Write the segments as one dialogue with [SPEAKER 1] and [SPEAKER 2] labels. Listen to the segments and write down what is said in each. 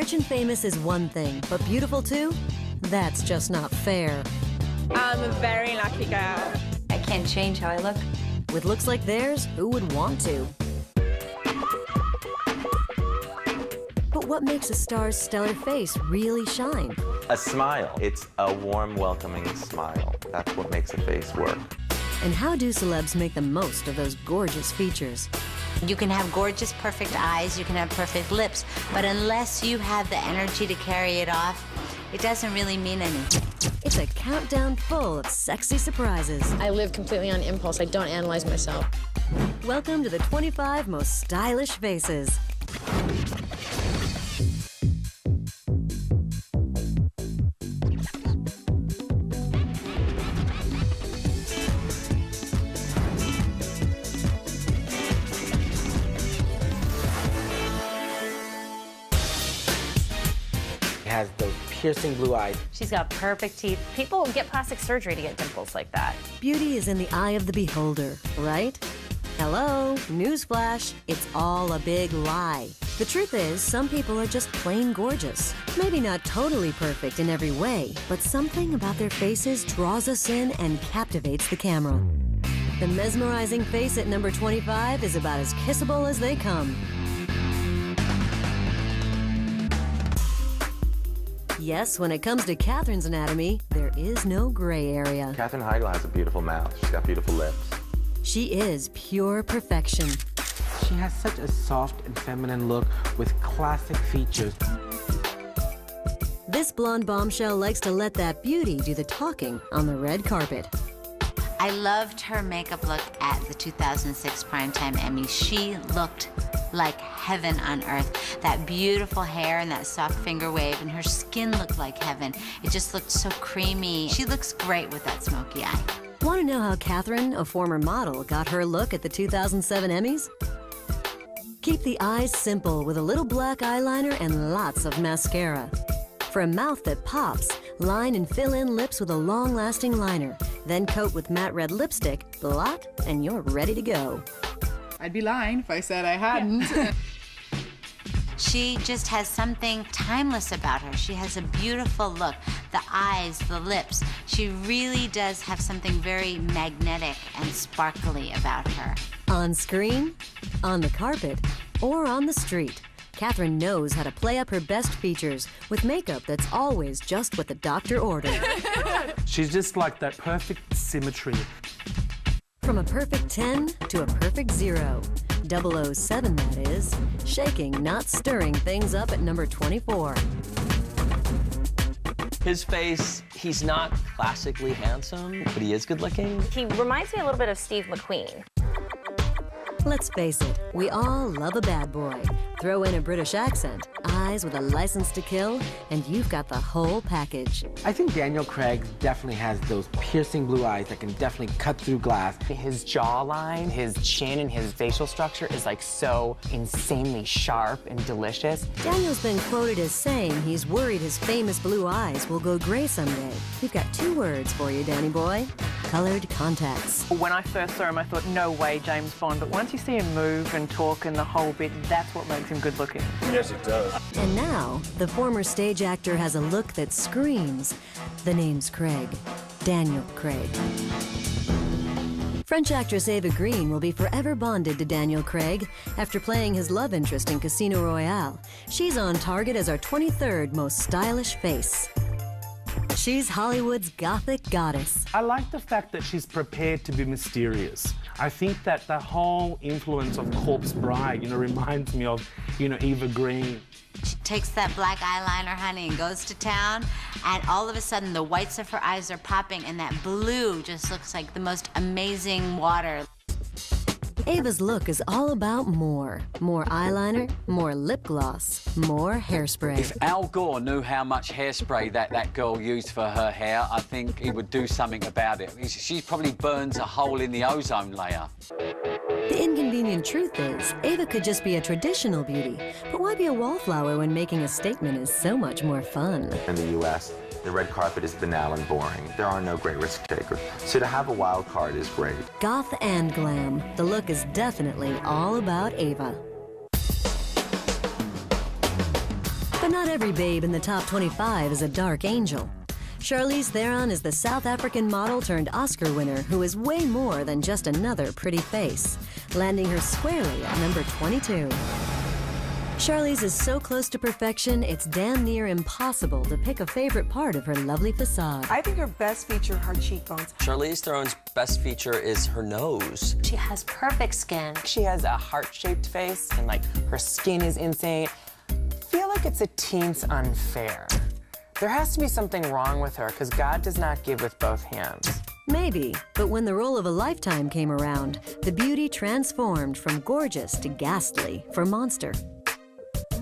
[SPEAKER 1] Rich and famous is one thing, but beautiful too? That's just not fair.
[SPEAKER 2] I'm a very lucky girl.
[SPEAKER 3] I can't change how I look.
[SPEAKER 1] With looks like theirs, who would want to? But what makes a star's stellar face really shine?
[SPEAKER 4] A smile. It's a warm, welcoming smile. That's what makes a face work.
[SPEAKER 1] And how do celebs make the most of those gorgeous features?
[SPEAKER 3] You can have gorgeous, perfect eyes, you can have perfect lips, but unless you have the energy to carry it off, it doesn't really mean anything.
[SPEAKER 1] It's a countdown full of sexy surprises.
[SPEAKER 5] I live completely on impulse. I don't analyze myself.
[SPEAKER 1] Welcome to the 25 most stylish faces.
[SPEAKER 6] Has those piercing blue eyes.
[SPEAKER 7] She's got perfect teeth. People get plastic surgery to get dimples like that.
[SPEAKER 1] Beauty is in the eye of the beholder, right? Hello, newsflash, it's all a big lie. The truth is, some people are just plain gorgeous. Maybe not totally perfect in every way, but something about their faces draws us in and captivates the camera. The mesmerizing face at number 25 is about as kissable as they come. Yes, when it comes to Katherine's anatomy, there is no gray area.
[SPEAKER 4] Katherine Heigl has a beautiful mouth. She's got beautiful lips.
[SPEAKER 1] She is pure perfection.
[SPEAKER 6] She has such a soft and feminine look with classic features.
[SPEAKER 1] This blonde bombshell likes to let that beauty do the talking on the red carpet.
[SPEAKER 3] I loved her makeup look at the 2006 Primetime Emmys. She looked like heaven on earth. That beautiful hair and that soft finger wave, and her skin looked like heaven. It just looked so creamy. She looks great with that smoky eye.
[SPEAKER 1] Want to know how Katherine, a former model, got her look at the 2007 Emmys? Keep the eyes simple with a little black eyeliner and lots of mascara. For a mouth that pops, line and fill in lips with a long-lasting liner. Then coat with matte red lipstick, blot, and you're ready to go.
[SPEAKER 8] I'd be lying if I said I hadn't.
[SPEAKER 3] She just has something timeless about her. She has a beautiful look. The eyes, the lips. She really does have something very magnetic and sparkly about her.
[SPEAKER 1] On screen, on the carpet, or on the street, Katherine knows how to play up her best features with makeup that's always just what the doctor ordered.
[SPEAKER 9] She's just like that perfect symmetry.
[SPEAKER 1] From a perfect 10 to a perfect 0. 007, that is. Shaking, not stirring things up at number 24.
[SPEAKER 10] His face, he's not classically handsome, but he is good looking.
[SPEAKER 7] He reminds me a little bit of Steve McQueen.
[SPEAKER 1] Let's face it, we all love a bad boy. Throw in a British accent, eyes with a license to kill, and you've got the whole package.
[SPEAKER 6] I think Daniel Craig definitely has those piercing blue eyes that can definitely cut through glass.
[SPEAKER 11] His jawline, his chin, and his facial structure is like so insanely sharp and delicious.
[SPEAKER 1] Daniel's been quoted as saying he's worried his famous blue eyes will go gray someday. We've got 2 words for you, Danny boy. Colored contacts.
[SPEAKER 12] When I first saw him, I thought, no way, James Bond. But once you see him move and talk and the whole bit, that's what makes him good looking.
[SPEAKER 4] Yes, it does.
[SPEAKER 1] And now, the former stage actor has a look that screams, the name's Craig. Daniel Craig. French actress Eva Green will be forever bonded to Daniel Craig after playing his love interest in Casino Royale. She's on target as our 23rd most stylish face. She's Hollywood's gothic goddess.
[SPEAKER 9] I like the fact that she's prepared to be mysterious. I think that the whole influence of Corpse Bride, reminds me of, Eva Green.
[SPEAKER 3] She takes that black eyeliner, honey, and goes to town, and all of a sudden the whites of her eyes are popping, and that blue just looks like the most amazing water.
[SPEAKER 1] Ava's look is all about more. More eyeliner, more lip gloss, more hairspray.
[SPEAKER 13] If Al Gore knew how much hairspray that girl used for her hair, I think he would do something about it. She probably burns a hole in the ozone layer.
[SPEAKER 1] The inconvenient truth is, Ava could just be a traditional beauty, but why be a wallflower when making a statement is so much more fun?
[SPEAKER 4] In the U.S., the red carpet is banal and boring. There are no great risk takers. So to have a wild card is great.
[SPEAKER 1] Goth and glam. The look is definitely all about Ava. But not Not every babe in the top 25 is a dark angel. Charlize Theron is the South African model turned Oscar winner who is way more than just another pretty face, landing her squarely at number 22. Charlize is so close to perfection, it's damn near impossible to pick a favorite part of her lovely facade.
[SPEAKER 14] I think her best feature are her cheekbones.
[SPEAKER 10] Charlize Theron's best feature is her nose.
[SPEAKER 15] She has perfect skin.
[SPEAKER 11] She has a heart-shaped face, and like her skin is insane. I feel like it's a teens unfair. There has to be something wrong with her, because God does not give with both hands.
[SPEAKER 1] Maybe, but when the role of a lifetime came around, the beauty transformed from gorgeous to ghastly for Monster.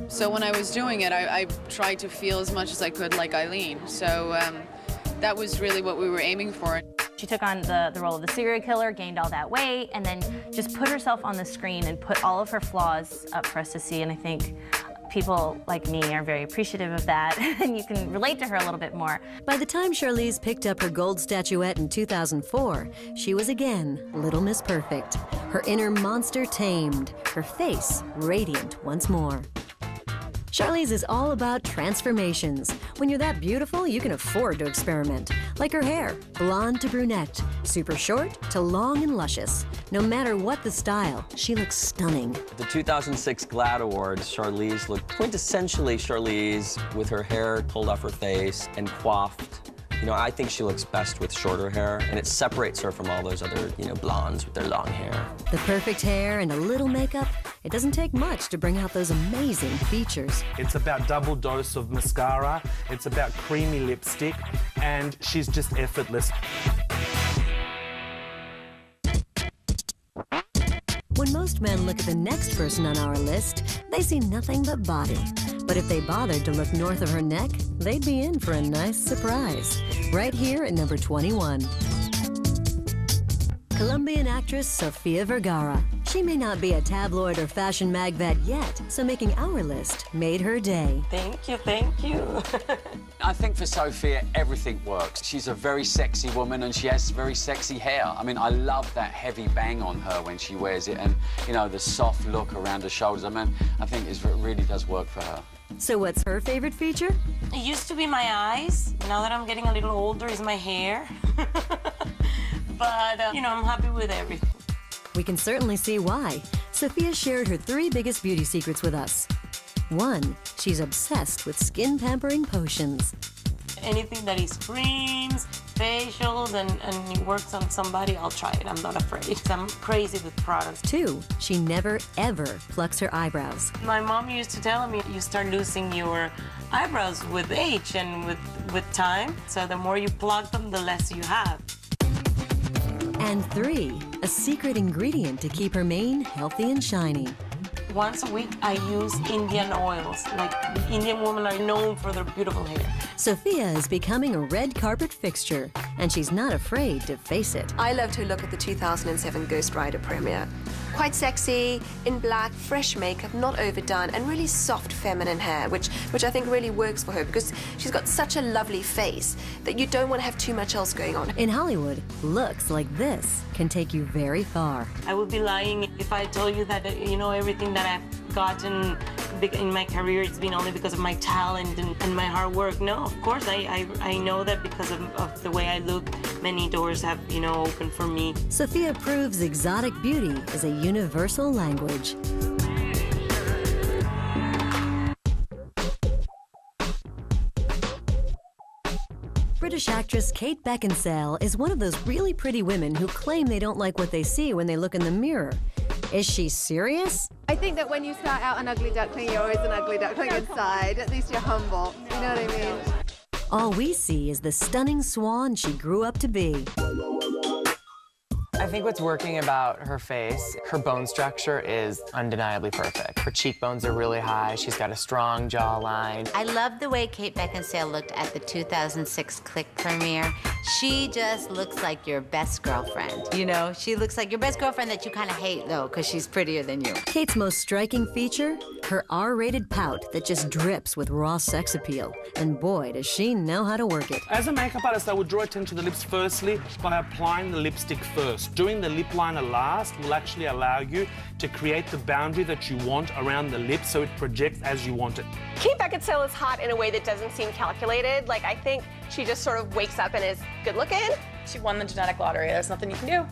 [SPEAKER 8] So when I was doing it, I tried to feel as much as I could like Eileen. So that was really what we were aiming for.
[SPEAKER 7] She took on the role of the serial killer, gained all that weight, and then just put herself on the screen and put all of her flaws up for us to see. And I think people like me are very appreciative of that, and you can relate to her a little bit more.
[SPEAKER 1] By the time Charlize picked up her gold statuette in 2004, she was again Little Miss Perfect. Her inner monster tamed, her face radiant once more. Charlize is all about transformations. When you're that beautiful, you can afford to experiment. Like her hair, blonde to brunette, super short to long and luscious. No matter what the style, she looks stunning.
[SPEAKER 10] At the 2006 GLAAD Awards, Charlize looked quintessentially Charlize with her hair pulled off her face and coiffed. You know, I think she looks best with shorter hair, and it separates her from all those other, blondes with their long hair.
[SPEAKER 1] The perfect hair and a little makeup, it doesn't take much to bring out those amazing features.
[SPEAKER 9] It's about double dose of mascara, it's about creamy lipstick, and she's just effortless.
[SPEAKER 1] When most men look at the next person on our list, they see nothing but body. But if they bothered to look north of her neck, they'd be in for a nice surprise. Right here at number 21. Colombian actress Sofia Vergara. She may not be a tabloid or fashion mag vet yet, so making our list made her day.
[SPEAKER 15] Thank you, thank you.
[SPEAKER 13] I think for Sophia, everything works. She's a very sexy woman and she has very sexy hair. I mean, I love that heavy bang on her when she wears it and, the soft look around her shoulders. I mean, I think it really does work for her.
[SPEAKER 1] So what's her favorite feature?
[SPEAKER 15] It used to be my eyes. Now that I'm getting a little older, is my hair. But, I'm happy with everything.
[SPEAKER 1] We can certainly see why. Sophia shared her 3 biggest beauty secrets with us. 1, she's obsessed with skin pampering potions.
[SPEAKER 15] Anything that is creams, facials, and it works on somebody, I'll try it. I'm not afraid. I'm crazy with products.
[SPEAKER 1] 2, she never, ever plucks her eyebrows.
[SPEAKER 15] My mom used to tell me, you start losing your eyebrows with age and with time. So the more you pluck them, the less you have.
[SPEAKER 1] And 3, a secret ingredient to keep her mane healthy and shiny.
[SPEAKER 15] Once a week, I use Indian oils. Like, Indian women are known for their beautiful hair.
[SPEAKER 1] Sophia is becoming a red carpet fixture, and she's not afraid to face it.
[SPEAKER 16] I loved her look at the 2007 Ghost Rider premiere. Quite sexy, in black, fresh makeup, not overdone, and really soft feminine hair, which I think really works for her because she's got such a lovely face that you don't want to have too much else going on.
[SPEAKER 1] In Hollywood, looks like this can take you very far.
[SPEAKER 15] I would be lying if I told you that, everything that I've gotten in my career, it's been only because of my talent and my hard work. No, of course, I know that because of the way I look, many doors have, opened for me.
[SPEAKER 1] Sophia proves exotic beauty is a universal language. British actress Kate Beckinsale is one of those really pretty women who claim they don't like what they see when they look in the mirror. Is she serious?
[SPEAKER 17] I think that when you start out an ugly duckling, you're always an ugly duckling inside. At least you're humble. You know what I mean?
[SPEAKER 1] All we see is the stunning swan she grew up to be.
[SPEAKER 11] I think what's working about her face, her bone structure is undeniably perfect. Her cheekbones are really high. She's got a strong jawline.
[SPEAKER 3] I love the way Kate Beckinsale looked at the 2006 Click premiere. She just looks like your best girlfriend. She looks like your best girlfriend that you kind of hate, though, because she's prettier than you.
[SPEAKER 1] Kate's most striking feature? Her R-rated pout that just drips with raw sex appeal. And boy, does she know how to work it.
[SPEAKER 9] As a makeup artist, I would draw attention to the lips firstly by applying the lipstick first. doing the lip liner last will actually allow you to create the boundary that you want around the lip so it projects as you want it.
[SPEAKER 18] Kate Beckinsale is hot in a way that doesn't seem calculated. Like, I think she just sort of wakes up and is good looking.
[SPEAKER 2] She won the genetic lottery. There's nothing you can do.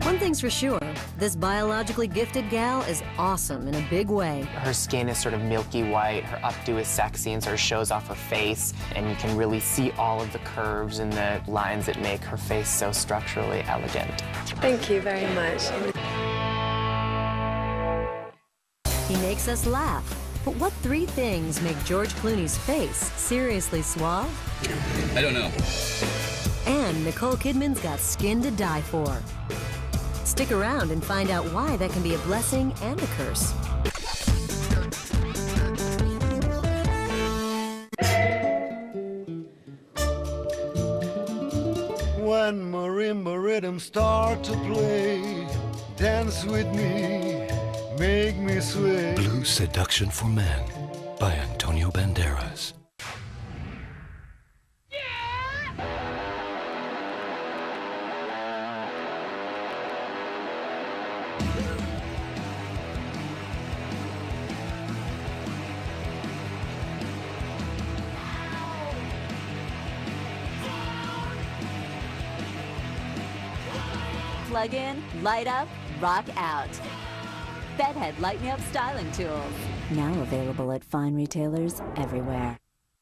[SPEAKER 1] One thing's for sure, this biologically gifted gal is awesome in a big way.
[SPEAKER 11] Her skin is sort of milky white, her updo is sexy and sort of shows off her face, and you can really see all of the curves and the lines that make her face so structurally elegant.
[SPEAKER 16] Thank you very much.
[SPEAKER 1] He makes us laugh. But what 3 things make George Clooney's face seriously suave?
[SPEAKER 19] I don't know.
[SPEAKER 1] And Nicole Kidman's got skin to die for. Stick around and find out why that can be a blessing and a curse.
[SPEAKER 20] When marimba rhythms start to play, dance with me, make me sway.
[SPEAKER 21] Blue Seduction for Men by Antonio Banderas.
[SPEAKER 22] Plug in, light up, rock out. Bedhead Light Me Up styling tools. Now available at fine retailers everywhere.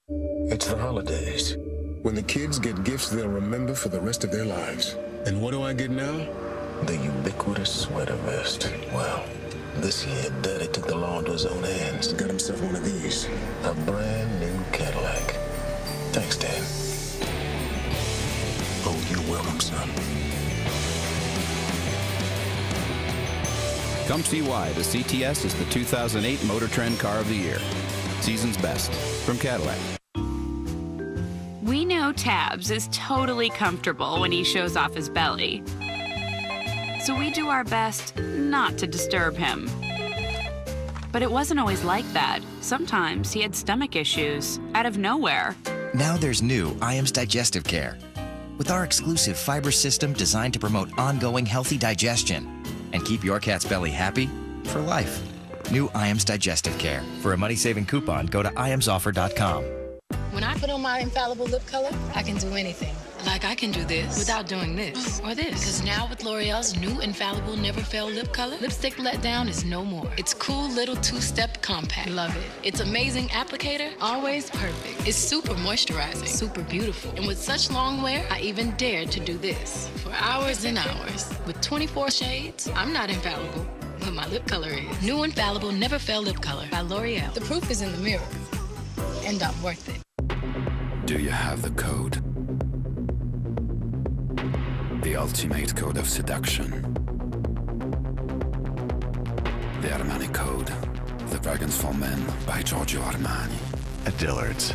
[SPEAKER 23] It's the holidays. When the kids get gifts they'll remember for the rest of their lives. And what do I get now? The ubiquitous sweater vest. Well, this year, Daddy took the law into his own hands. Got himself one of these. A brand new Cadillac. Thanks, Dad. Oh, you're welcome, son.
[SPEAKER 24] Come see why the CTS is the 2008 Motor Trend Car of the Year. Season's best from Cadillac.
[SPEAKER 25] We know Tabs is totally comfortable when he shows off his belly. So we do our best not to disturb him. But it wasn't always like that. Sometimes he had stomach issues out of nowhere.
[SPEAKER 26] Now there's new IAMS Digestive Care. With our exclusive fiber system designed to promote ongoing healthy digestion and keep your cat's belly happy for life. New IAMS Digestive Care. For a money-saving coupon, go to iamsoffer.com.
[SPEAKER 27] When I put on my infallible lip color, I can do anything. Like I can do this without doing this or this. Because now with L'Oreal's new infallible Never Fail lip color, lipstick letdown is no more. It's cool little 2-step compact. Love it. It's amazing applicator, always perfect. It's super moisturizing, super beautiful. And with such long wear, I even dared to do this for hours and hours. With 24 shades, I'm not infallible, but my lip color is. New infallible Never Fail lip color by L'Oreal. The proof is in the mirror, and I'm worth it.
[SPEAKER 28] Do you have the code? The ultimate code of seduction. The Armani Code. The Dragons for Men by Giorgio Armani.
[SPEAKER 21] At Dillard's.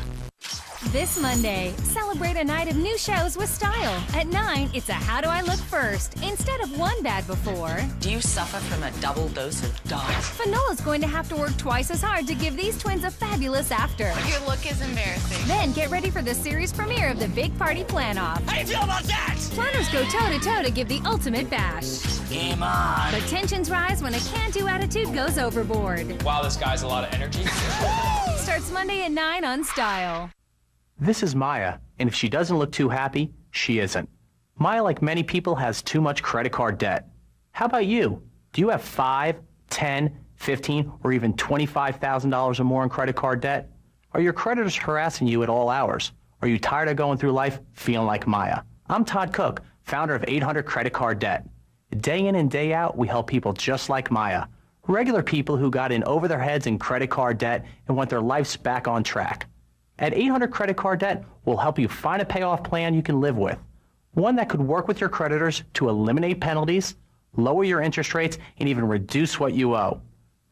[SPEAKER 29] This Monday, celebrate a night of new shows with style. At 9, it's a How Do I Look First instead of one bad before.
[SPEAKER 30] Do you suffer from a double dose of dark?
[SPEAKER 29] Fanola's going to have to work twice as hard to give these twins a fabulous after.
[SPEAKER 2] Your look is embarrassing.
[SPEAKER 29] Then get ready for the series premiere of the Big Party Plan-Off.
[SPEAKER 30] How do you feel about that?
[SPEAKER 29] Planners go toe-to-toe to give the ultimate bash.
[SPEAKER 30] Game on.
[SPEAKER 29] But tensions rise when a can-do attitude goes overboard.
[SPEAKER 31] Wow, this guy's a lot of energy.
[SPEAKER 29] Starts Monday at 9 on Style.
[SPEAKER 32] This is Maya, and if she doesn't look too happy, she isn't. Maya, like many people, has too much credit card debt. How about you? Do you have $5, $10, $15, or even $25,000 or more in credit card debt? Are your creditors harassing you at all hours? Are you tired of going through life feeling like Maya? I'm Todd Cook, founder of 800 Credit Card Debt. Day in and day out, we help people just like Maya. Regular people who got in over their heads in credit card debt and want their lives back on track. At 800 Credit Card Debt, we'll help you find a payoff plan you can live with. One that could work with your creditors to eliminate penalties, lower your interest rates, and even reduce what you owe.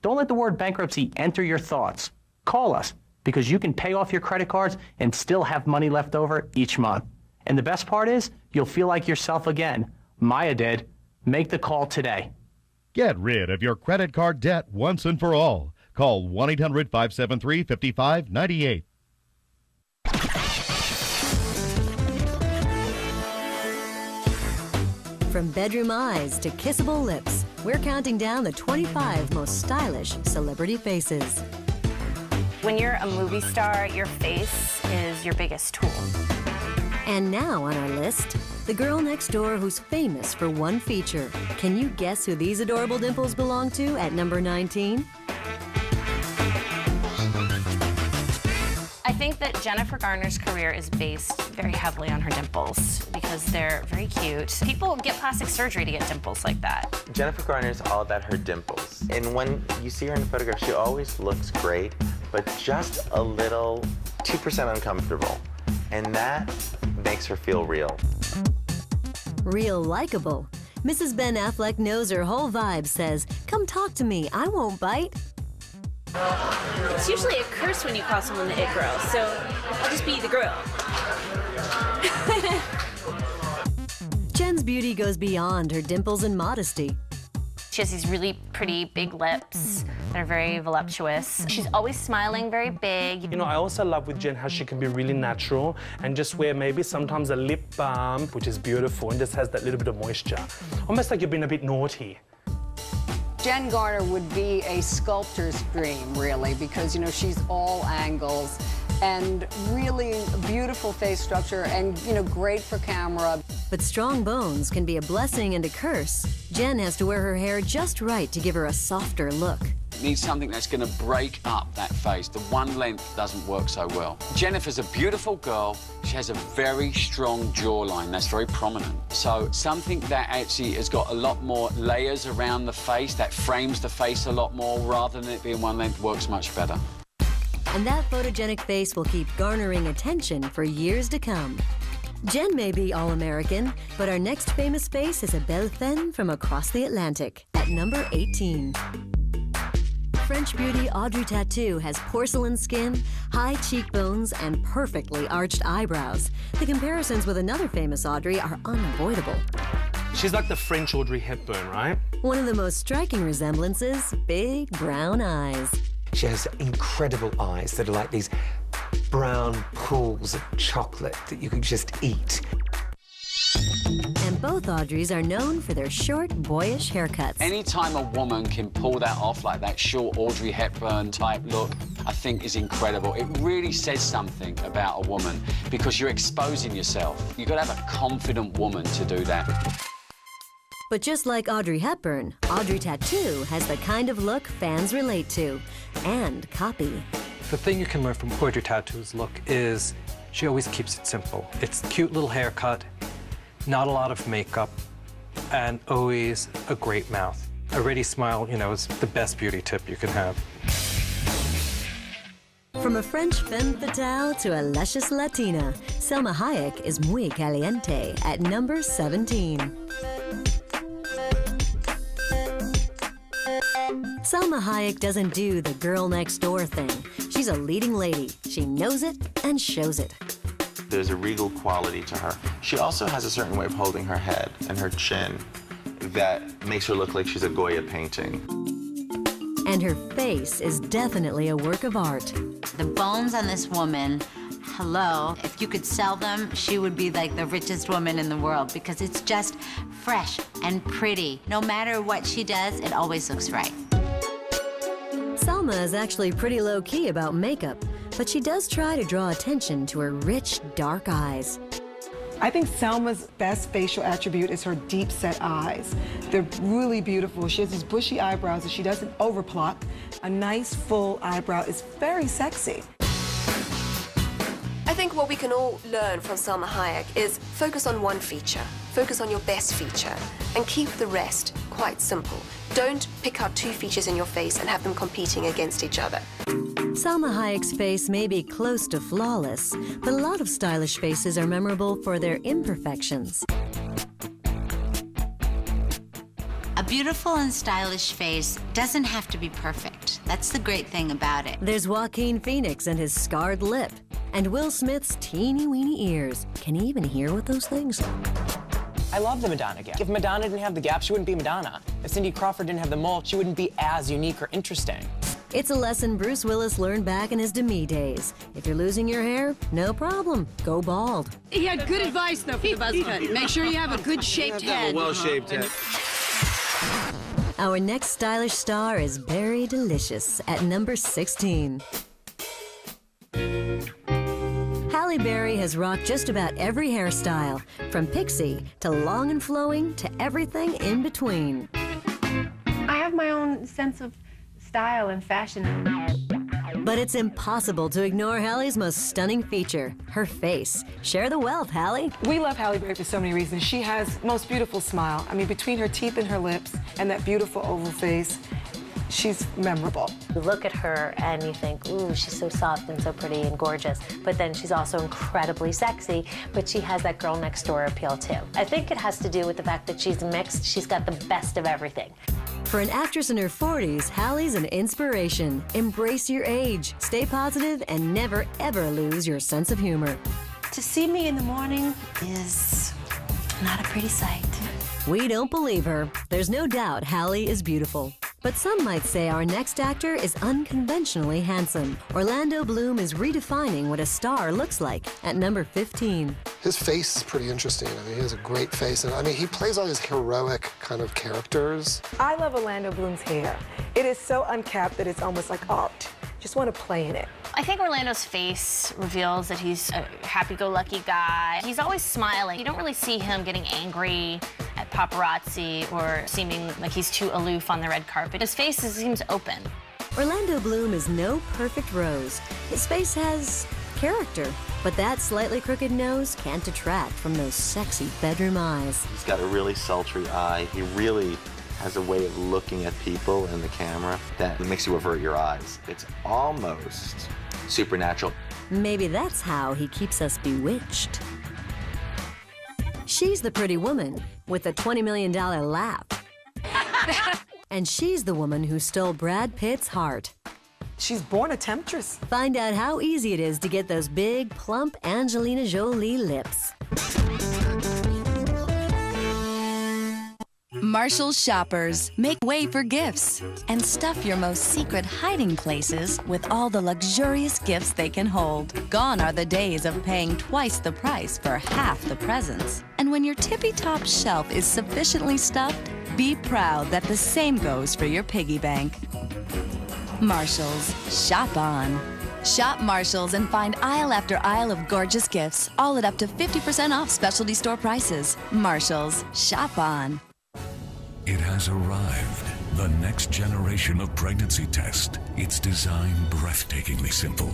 [SPEAKER 32] Don't let the word bankruptcy enter your thoughts. Call us, because you can pay off your credit cards and still have money left over each month. And the best part is, you'll feel like yourself again. Maya did. Make the call today.
[SPEAKER 33] Get rid of your credit card debt once and for all. Call 1-800-573-5598.
[SPEAKER 1] From bedroom eyes to kissable lips, we're counting down the 25 most stylish celebrity faces.
[SPEAKER 4] When you're a movie star, your face is your biggest tool.
[SPEAKER 1] And now on our list, the girl next door who's famous for one feature. Can you guess who these adorable dimples belong to at number 19?
[SPEAKER 2] I think that Jennifer Garner's career is based very heavily on her dimples because they're very cute. People get plastic surgery to get dimples like that.
[SPEAKER 5] Jennifer Garner is all about her dimples. And when you see her in the photograph, she always looks great, but just a little 2% uncomfortable. And that makes her feel real.
[SPEAKER 1] Real likable. Mrs. Ben Affleck knows her whole vibe says, "Come talk to me, I won't bite."
[SPEAKER 6] It's usually a curse when you call someone the it girl, so I'll just be the girl.
[SPEAKER 1] Jen's beauty goes beyond her dimples and modesty.
[SPEAKER 2] She has these really pretty big lips that are very voluptuous. She's always smiling very big.
[SPEAKER 9] You know, I also love with Jen how she can be really natural and just wear maybe sometimes a lip balm, which is beautiful, and just has that little bit of moisture. Almost like you've been a bit naughty.
[SPEAKER 7] Jen Garner would be a sculptor's dream, really, because, you know, she's all angles and really beautiful face structure and, you know, great for camera.
[SPEAKER 1] But strong bones can be a blessing and a curse. Jen has to wear her hair just right to give her a softer look.
[SPEAKER 8] Needs something that's going to break up that face. The one length doesn't work so well. Jennifer's a beautiful girl. She has a very strong jawline that's very prominent. So something that actually has got a lot more layers around the face, that frames the face a lot more rather than it being one length, works much better.
[SPEAKER 1] And that photogenic face will keep garnering attention for years to come. Jen may be all-American, but our next famous face is a belle femme from across the Atlantic at number 18. French beauty Audrey Tautou has porcelain skin, high cheekbones, and perfectly arched eyebrows. The comparisons with another famous Audrey are unavoidable.
[SPEAKER 9] She's like the French Audrey Hepburn, right?
[SPEAKER 1] One of the most striking resemblances, big brown eyes.
[SPEAKER 10] She has incredible eyes that are like these brown pools of chocolate that you could just eat.
[SPEAKER 1] And both Audreys are known for their short, boyish haircuts.
[SPEAKER 8] Anytime a woman can pull that off like that short Audrey Hepburn type look, I think is incredible. It really says something about a woman because you're exposing yourself. You've got to have a confident woman to do that.
[SPEAKER 1] But just like Audrey Hepburn, Audrey Tautou has the kind of look fans relate to and copy.
[SPEAKER 12] The thing you can learn from Audrey Tautou's look is she always keeps it simple. It's a cute little haircut, not a lot of makeup, and always a great mouth. A ready smile, you know, is the best beauty tip you can have.
[SPEAKER 1] From a French femme fatale to a luscious Latina, Salma Hayek is muy caliente at number 17. Salma Hayek doesn't do the girl next door thing. She's a leading lady. She knows it and shows it.
[SPEAKER 5] There's a regal quality to her. She also has a certain way of holding her head and her chin that makes her look like she's a Goya painting.
[SPEAKER 1] And her face is definitely a work of art.
[SPEAKER 3] The bones on this woman, hello, if you could sell them, she would be like the richest woman in the world because it's just fresh and pretty. No matter what she does, it always looks right.
[SPEAKER 1] Salma is actually pretty low-key about makeup, but she does try to draw attention to her rich, dark eyes.
[SPEAKER 13] I think Salma's best facial attribute is her deep-set eyes. They're really beautiful. She has these bushy eyebrows that she doesn't overpluck. A nice, full eyebrow is very sexy.
[SPEAKER 16] I think what we can all learn from Salma Hayek is focus on one feature, focus on your best feature, and keep the rest quite simple. Don't pick out two features in your face and have them competing against each other.
[SPEAKER 1] Salma Hayek's face may be close to flawless, but a lot of stylish faces are memorable for their imperfections.
[SPEAKER 3] A beautiful and stylish face doesn't have to be perfect. That's the great thing about it.
[SPEAKER 1] There's Joaquin Phoenix and his scarred lip, and Will Smith's teeny-weeny ears. Can he even hear with those things?
[SPEAKER 11] I love the Madonna gap. If Madonna didn't have the gap, she wouldn't be Madonna. If Cindy Crawford didn't have the mole, she wouldn't be as unique or interesting.
[SPEAKER 1] It's a lesson Bruce Willis learned back in his Demi days. If you're losing your hair, no problem. Go bald.
[SPEAKER 14] He had good advice, though, for the buzz cut. Make sure you have a good-shaped head.
[SPEAKER 15] A well-shaped head.
[SPEAKER 1] Our next stylish star is Berry Delicious at number 16. Halle Berry has rocked just about every hairstyle, from pixie to long and flowing to everything in between.
[SPEAKER 17] I have my own sense of style and fashion.
[SPEAKER 1] But it's impossible to ignore Halle's most stunning feature, her face. Share the wealth, Halle.
[SPEAKER 13] We love Halle Berry for so many reasons. She has the most beautiful smile. I mean, between her teeth and her lips and that beautiful oval face, she's memorable.
[SPEAKER 4] You look at her and you think, ooh, she's so soft and so pretty and gorgeous. But then she's also incredibly sexy, but she has that girl next door appeal too. I think it has to do with the fact that she's mixed. She's got the best of everything.
[SPEAKER 1] For an actress in her 40s, Halle's an inspiration. Embrace your age, stay positive, and never, ever lose your sense of humor.
[SPEAKER 17] To see me in the morning is not a pretty sight.
[SPEAKER 1] We don't believe her. There's no doubt Halle is beautiful. But some might say our next actor is unconventionally handsome. Orlando Bloom is redefining what a star looks like at number 15.
[SPEAKER 18] His face is pretty interesting. I mean, he has a great face. And I mean, he plays all these heroic kind of characters.
[SPEAKER 13] I love Orlando Bloom's hair. It is so uncapped that it's almost like art. Just want to play in it.
[SPEAKER 2] I think Orlando's face reveals that he's a happy-go-lucky guy. He's always smiling. You don't really see him getting angry at paparazzi or seeming like he's too aloof on the red carpet. His face seems open.
[SPEAKER 1] Orlando Bloom is no perfect rose. His face has character, but that slightly crooked nose can't detract from those sexy bedroom eyes.
[SPEAKER 5] He's got a really sultry eye. He really has a way of looking at people in the camera that makes you avert your eyes. It's almost supernatural.
[SPEAKER 1] Maybe that's how he keeps us bewitched. She's the pretty woman with a $20 million laugh. And she's the woman who stole Brad Pitt's heart.
[SPEAKER 13] She's born a temptress.
[SPEAKER 1] Find out how easy it is to get those big, plump Angelina Jolie lips.
[SPEAKER 19] Marshall's shoppers, make way for gifts and stuff your most secret hiding places with all the luxurious gifts they can hold. Gone are the days of paying twice the price for half the presents. And when your tippy-top shelf is sufficiently stuffed, be proud that the same goes for your piggy bank. Marshall's, shop on. Shop Marshall's and find aisle after aisle of gorgeous gifts, all at up to 50% off specialty store prices. Marshall's, shop on.
[SPEAKER 21] It has arrived, the next generation of pregnancy test. It's designed breathtakingly simple.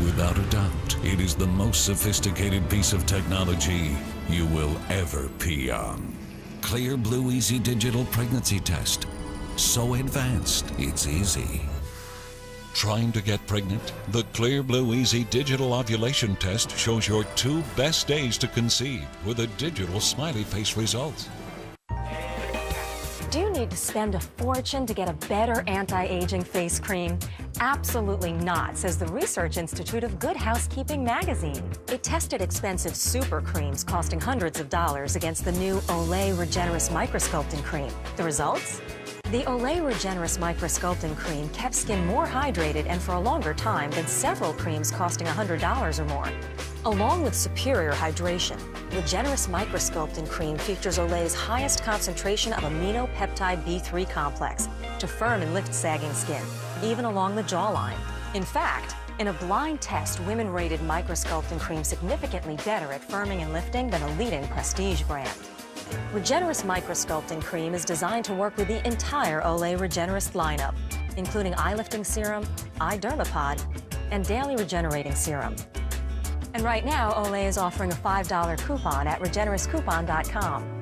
[SPEAKER 21] Without a doubt, it is the most sophisticated piece of technology you will ever pee on. Clear Blue Easy Digital Pregnancy Test. So advanced, it's easy. Trying to get pregnant? The Clear Blue Easy Digital Ovulation Test shows your 2 best days to conceive with a digital smiley face result.
[SPEAKER 20] Do you need to spend a fortune to get a better anti-aging face cream? Absolutely not, says the Research Institute of Good Housekeeping magazine. It tested expensive super creams costing hundreds of dollars against the new Olay Regenerist Microsculpting Cream. The results? The Olay Regenerist Microsculpting Cream kept skin more hydrated and for a longer time than several creams costing $100 or more. Along with superior hydration, Regenerist Microsculpting Cream features Olay's highest concentration of aminopeptide B3 complex to firm and lift sagging skin, even along the jawline. In fact, in a blind test, women rated Microsculpting Cream significantly better at firming and lifting than a leading prestige brand. Regenerist Microsculpting Cream is designed to work with the entire Olay Regenerist lineup, including eye lifting serum, eye dermapod, and daily regenerating serum. And right now, Olay is offering a $5 coupon at regeneristcoupon.com.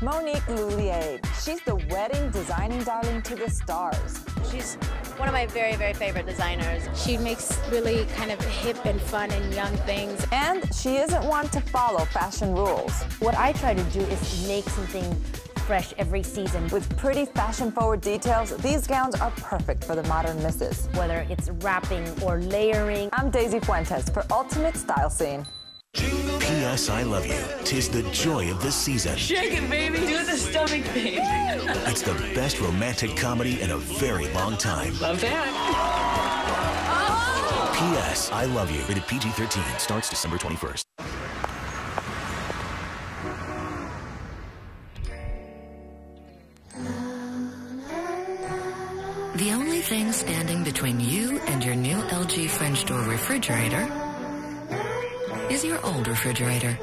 [SPEAKER 22] Monique Lullier. She's the wedding designing darling to the stars.
[SPEAKER 6] She's one of my very, very favorite designers. She makes really kind of hip and fun and young things.
[SPEAKER 22] And she isn't one to follow fashion rules.
[SPEAKER 4] What I try to do is make something fresh every season.
[SPEAKER 22] With pretty fashion-forward details, these gowns are perfect for the modern missus.
[SPEAKER 4] Whether it's wrapping or layering.
[SPEAKER 22] I'm Daisy Fuentes for Ultimate Style Scene.
[SPEAKER 7] P.S. I Love You. 'Tis the joy of the season.
[SPEAKER 15] Shake it, baby. Do the stomach thing.
[SPEAKER 7] It's the best romantic comedy in a very long time.
[SPEAKER 15] Love that.
[SPEAKER 7] P.S. I Love You. Rated PG-13. Starts December 21st.
[SPEAKER 23] The only thing standing between you and your new LG French door refrigerator is your old refrigerator.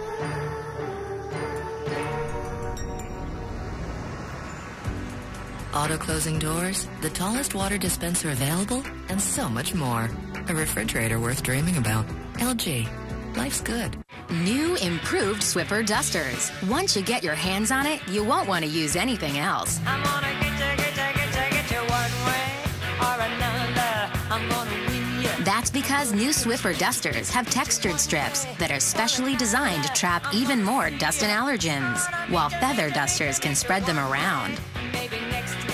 [SPEAKER 23] Auto-closing doors, the tallest water dispenser available, and so much more. A refrigerator worth dreaming about. LG. Life's good.
[SPEAKER 24] New improved Swiffer dusters. Once you get your hands on it, you won't want to use anything else.
[SPEAKER 15] I'm gonna get you one way or another. I'm gonna win you.
[SPEAKER 24] That's because new Swiffer dusters have textured strips that are specially designed to trap even more dust and allergens, while feather dusters can spread them around.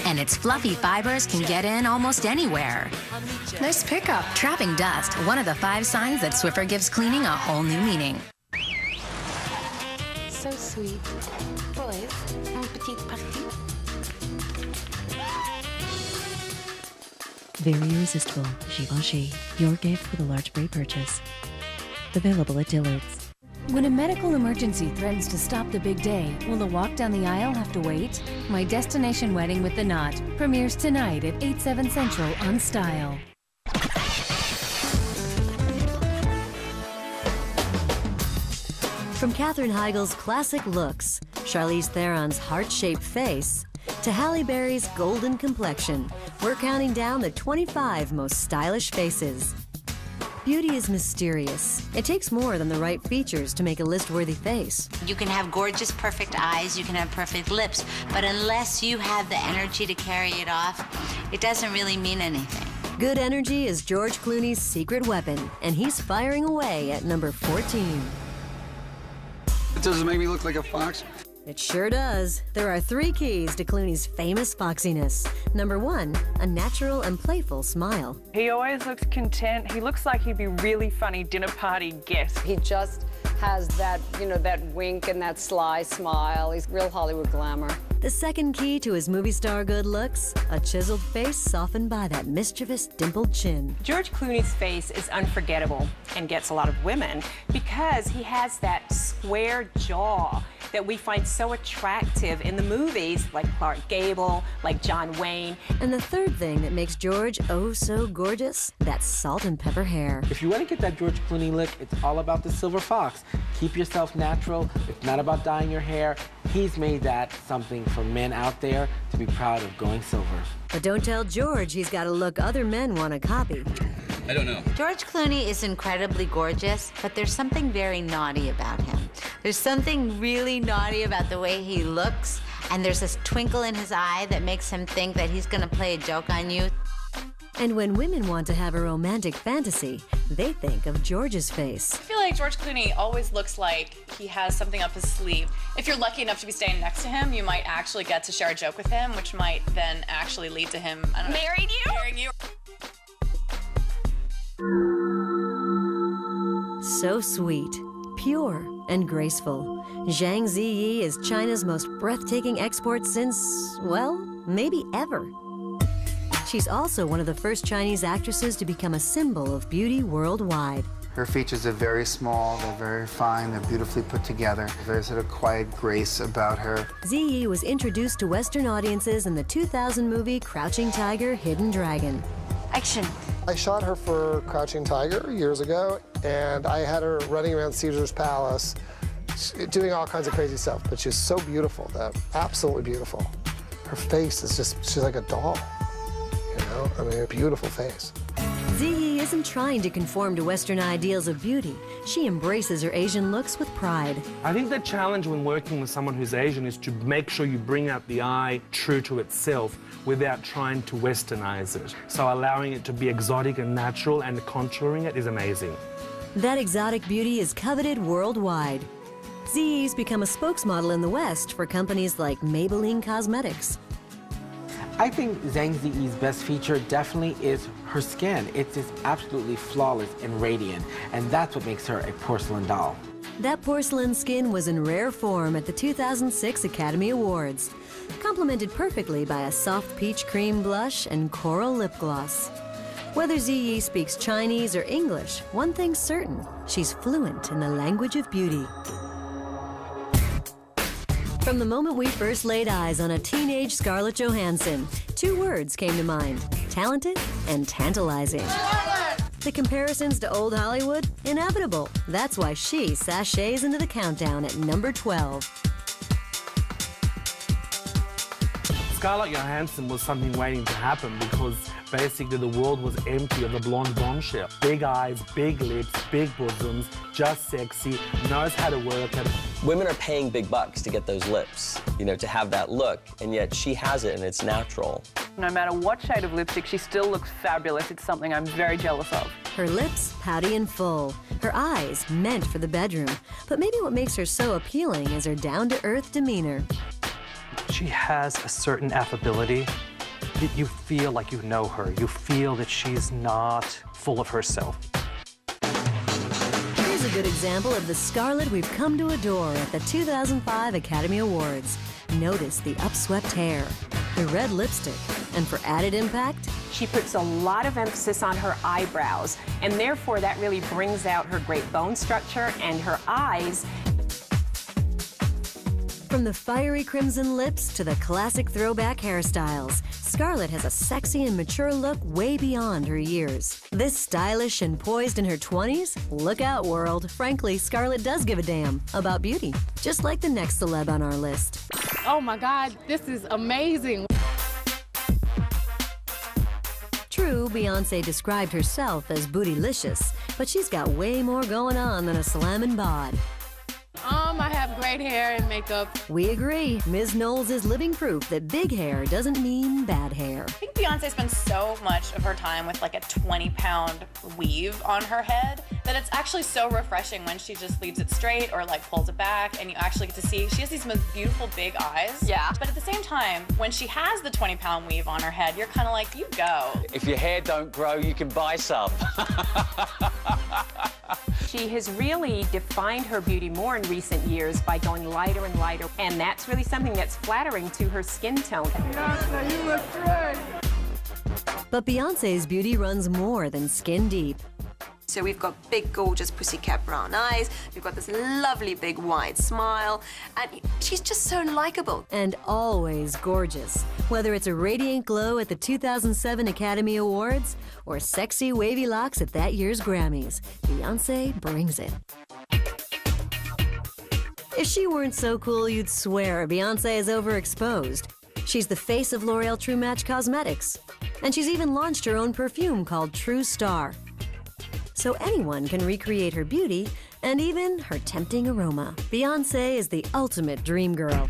[SPEAKER 24] And its fluffy fibers can get in almost anywhere. Nice pickup. Trapping dust, one of the 5 signs that Swiffer gives cleaning a whole new meaning.
[SPEAKER 4] So sweet. Boys, un petit party.
[SPEAKER 25] Very irresistible, Givenchy. Your gift with a large braid purchase. Available at Dillard's.
[SPEAKER 26] When a medical emergency threatens to stop the big day, will the walk down the aisle have to wait? My Destination Wedding with the Knot premieres tonight at 8/7 Central on Style.
[SPEAKER 1] From Katherine Heigl's classic looks, Charlize Theron's heart-shaped face, to Halle Berry's golden complexion, we're counting down the 25 most stylish faces. Beauty is mysterious. It takes more than the right features to make a list-worthy face.
[SPEAKER 3] You can have gorgeous, perfect eyes, you can have perfect lips, but unless you have the energy to carry it off, it doesn't really mean anything.
[SPEAKER 1] Good energy is George Clooney's secret weapon, and he's firing away at number 14.
[SPEAKER 27] Does it make me look like a fox?
[SPEAKER 1] It sure does. There are 3 keys to Clooney's famous foxiness. Number 1, a natural and playful smile.
[SPEAKER 28] He always looks content. He looks like he'd be really funny dinner party guest.
[SPEAKER 14] He just has that, that wink and that sly smile. He's real Hollywood glamour.
[SPEAKER 1] The second key to his movie star good looks, a chiseled face softened by that mischievous dimpled chin.
[SPEAKER 29] George Clooney's face is unforgettable and gets a lot of women because he has that square jaw that we find so attractive in the movies, like Clark Gable, like John Wayne.
[SPEAKER 1] And the third thing that makes George oh so gorgeous, that salt and pepper hair.
[SPEAKER 30] If you want to get that George Clooney look, it's all about the silver fox. Keep yourself natural. It's not about dyeing your hair. He's made that something for men out there to be proud of going silver.
[SPEAKER 1] But don't tell George he's got a look other men want to copy.
[SPEAKER 27] I don't know.
[SPEAKER 3] George Clooney is incredibly gorgeous, but there's something very naughty about him. There's something really naughty about the way he looks, and there's this twinkle in his eye that makes him think that he's gonna play a joke on you.
[SPEAKER 1] And when women want to have a romantic fantasy, they think of George's face.
[SPEAKER 31] I feel like George Clooney always looks like he has something up his sleeve. If you're lucky enough to be staying next to him, you might actually get to share a joke with him, which might then actually lead to him, I don't know, marrying you.
[SPEAKER 1] So sweet, pure, and graceful. Zhang Ziyi is China's most breathtaking export since, well, maybe ever. She's also one of the first Chinese actresses to become a symbol of beauty worldwide.
[SPEAKER 32] Her features are very small, they're very fine, they're beautifully put together. There's sort of quiet grace about her.
[SPEAKER 1] Ziyi was introduced to Western audiences in the 2000 movie Crouching Tiger, Hidden Dragon.
[SPEAKER 18] Action. I shot her for Crouching Tiger years ago, and I had her running around Caesar's Palace, doing all kinds of crazy stuff, but she's so beautiful, though, absolutely beautiful. Her face is just, she's like a doll, you know? I mean, a beautiful face.
[SPEAKER 1] Ziyi isn't trying to conform to Western ideals of beauty. She embraces her Asian looks with pride.
[SPEAKER 9] I think the challenge when working with someone who's Asian is to make sure you bring out the eye true to itself without trying to Westernize it. So allowing it to be exotic and natural and contouring it is amazing.
[SPEAKER 1] That exotic beauty is coveted worldwide. Ziyi's become a spokesmodel in the West for companies like Maybelline Cosmetics.
[SPEAKER 30] I think Zhang Ziyi's best feature definitely is her skin. It's just absolutely flawless and radiant, and that's what makes her a porcelain doll.
[SPEAKER 1] That porcelain skin was in rare form at the 2006 Academy Awards, complemented perfectly by a soft peach cream blush and coral lip gloss. Whether Ziyi speaks Chinese or English, one thing's certain, she's fluent in the language of beauty. From the moment we first laid eyes on a teenage Scarlett Johansson, two words came to mind: talented and tantalizing. The comparisons to old Hollywood? Inevitable. That's why she sachets into the countdown at number 12.
[SPEAKER 9] Scarlett Johansson was something waiting to happen because basically the world was empty of a blonde bombshell. Big eyes, big lips, big bosoms, just sexy, knows how to work it.
[SPEAKER 2] Women are paying big bucks to get those lips, you know, to have that look, and yet she has it and it's natural.
[SPEAKER 28] No matter what shade of lipstick, she still looks fabulous. It's something I'm very jealous of.
[SPEAKER 1] Her lips, pouty and full. Her eyes, meant for the bedroom. But maybe what makes her so appealing is her down-to-earth demeanor.
[SPEAKER 5] She has a certain affability that you feel like you know her. You feel that she's not full of herself.
[SPEAKER 1] Here's a good example of the Scarlett we've come to adore at the 2005 Academy Awards. Notice the upswept hair, the red lipstick, and for added impact,
[SPEAKER 29] she puts a lot of emphasis on her eyebrows, and therefore that really brings out her great bone structure and her eyes.
[SPEAKER 1] From the fiery crimson lips to the classic throwback hairstyles, Scarlett has a sexy and mature look way beyond her years. This stylish and poised in her 20s? Look out, world. Frankly, Scarlett does give a damn about beauty, just like the next celeb on our list.
[SPEAKER 8] Oh my God, this is amazing.
[SPEAKER 1] True, Beyoncé described herself as bootylicious, but she's got way more going on than a slammin' bod.
[SPEAKER 8] I have great hair and makeup.
[SPEAKER 1] We agree. Ms. Knowles is living proof that big hair doesn't mean bad hair.
[SPEAKER 31] I think Beyoncé spends so much of her time with like a 20-pound weave on her head that it's actually so refreshing when she just leaves it straight or like pulls it back and you actually get to see she has these most beautiful big eyes. Yeah. But at the same time, when she has the 20-pound weave on her head, you're kind of like, you go.
[SPEAKER 10] If your hair don't grow, you can buy some.
[SPEAKER 29] She has really defined her beauty more in recent years by going lighter and lighter, and that's really something that's flattering to her skin tone.
[SPEAKER 8] Beyoncé, you look great.
[SPEAKER 1] But Beyoncé's beauty runs more than skin deep.
[SPEAKER 11] So we've got big, gorgeous pussycat brown eyes, we've got this lovely big wide smile, and she's just so likable.
[SPEAKER 1] And always gorgeous. Whether it's a radiant glow at the 2007 Academy Awards or sexy wavy locks at that year's Grammys, Beyoncé brings it. If she weren't so cool, you'd swear Beyoncé is overexposed. She's the face of L'Oreal True Match Cosmetics, and she's even launched her own perfume called True Star. So anyone can recreate her beauty and even her tempting aroma. Beyoncé is the ultimate dream girl.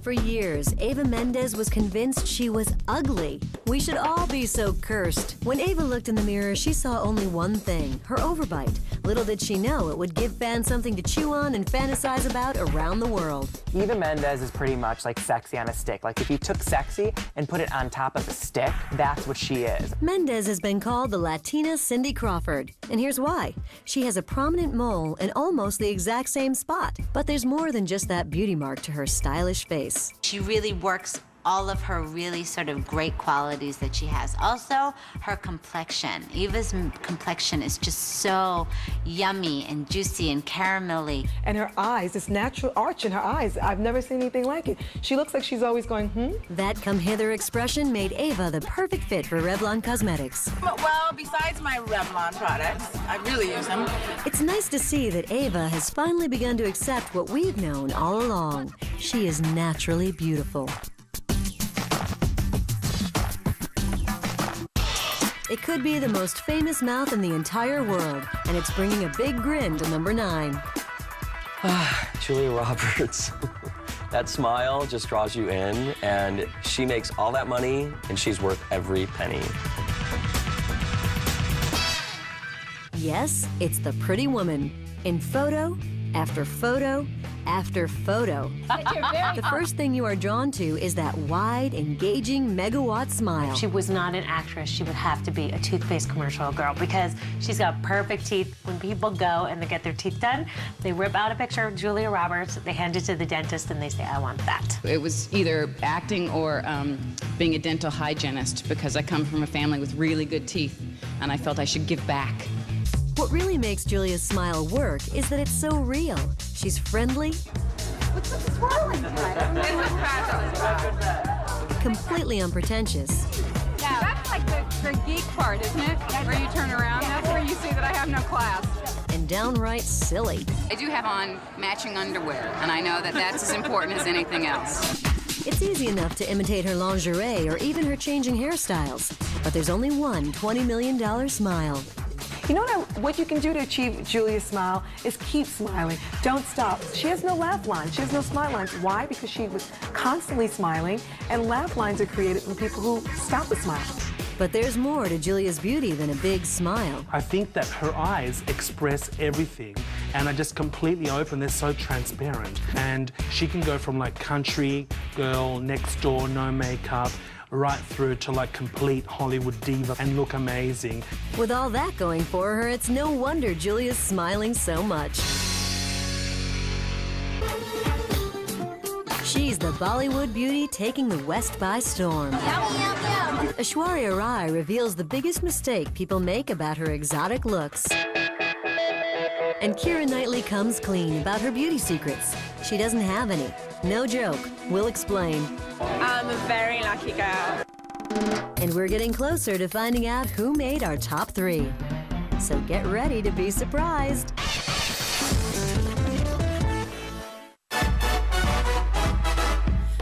[SPEAKER 1] For years, Eva Mendes was convinced she was ugly. We should all be so cursed. When Eva looked in the mirror, she saw only one thing, her overbite. Little did she know it would give fans something to chew on and fantasize about around the world.
[SPEAKER 12] Eva Mendes is pretty much like sexy on a stick. Like if you took sexy and put it on top of a stick, that's what she is.
[SPEAKER 1] Mendes has been called the Latina Cindy Crawford. And here's why. She has a prominent mole in almost the exact same spot. But there's more than just that beauty mark to her stylish face.
[SPEAKER 3] She really works all of her really sort of great qualities that she has. Also, her complexion. Eva's complexion is just so yummy and juicy and caramelly.
[SPEAKER 13] And her eyes, this natural arch in her eyes, I've never seen anything like it. She looks like she's always going,
[SPEAKER 1] That come hither expression made Eva the perfect fit for Revlon Cosmetics.
[SPEAKER 16] Well, besides my Revlon products, I really use them.
[SPEAKER 1] It's nice to see that Eva has finally begun to accept what we've known all along. She is naturally beautiful. It could be the most famous mouth in the entire world, and it's bringing a big grin to number 9.
[SPEAKER 2] Julia Roberts. That smile just draws you in, and she makes all that money, and she's worth every penny.
[SPEAKER 1] Yes, it's the pretty woman. In photo after photo after photo. The first thing you are drawn to is that wide, engaging, megawatt smile.
[SPEAKER 4] If she was not an actress, she would have to be a toothpaste commercial girl because she's got perfect teeth. When people go and they get their teeth done, they rip out a picture of Julia Roberts, they hand it to the dentist, and they say, I want that.
[SPEAKER 6] It was either acting or being a dental hygienist because I come from a family with really good teeth, and I felt I should give back.
[SPEAKER 1] What really makes Julia's smile work is that it's so real. She's friendly, completely unpretentious,
[SPEAKER 7] Yeah, that's like the geek part, isn't it? Where you turn around, that's where you see that I have no class.
[SPEAKER 1] and downright silly.
[SPEAKER 6] I do have on matching underwear, and I know that that's as important as anything else.
[SPEAKER 1] It's easy enough to imitate her lingerie or even her changing hairstyles, but there's only one $20 million smile.
[SPEAKER 13] You know what you can do to achieve Julia's smile is keep smiling. Don't stop. She has no laugh lines. She has no smile lines. Why? Because she was constantly smiling, and laugh lines are created from people who stop the smile.
[SPEAKER 1] But there's more to Julia's beauty than a big smile.
[SPEAKER 9] I think that her eyes express everything and are just completely open. They're so transparent. And she can go from like country girl, next door, no makeup, right through to like complete Hollywood diva and look amazing.
[SPEAKER 1] With all that going for her, it's no wonder Julia's smiling so much. She's the Bollywood beauty taking the West by storm. Aishwarya Rai reveals the biggest mistake people make about her exotic looks. And KEIRA Knightley comes clean about her beauty secrets. She doesn't have any. No joke. We'll explain.
[SPEAKER 7] I'm a very lucky girl.
[SPEAKER 1] And we're getting closer to finding out who made our top 3. So get ready to be surprised.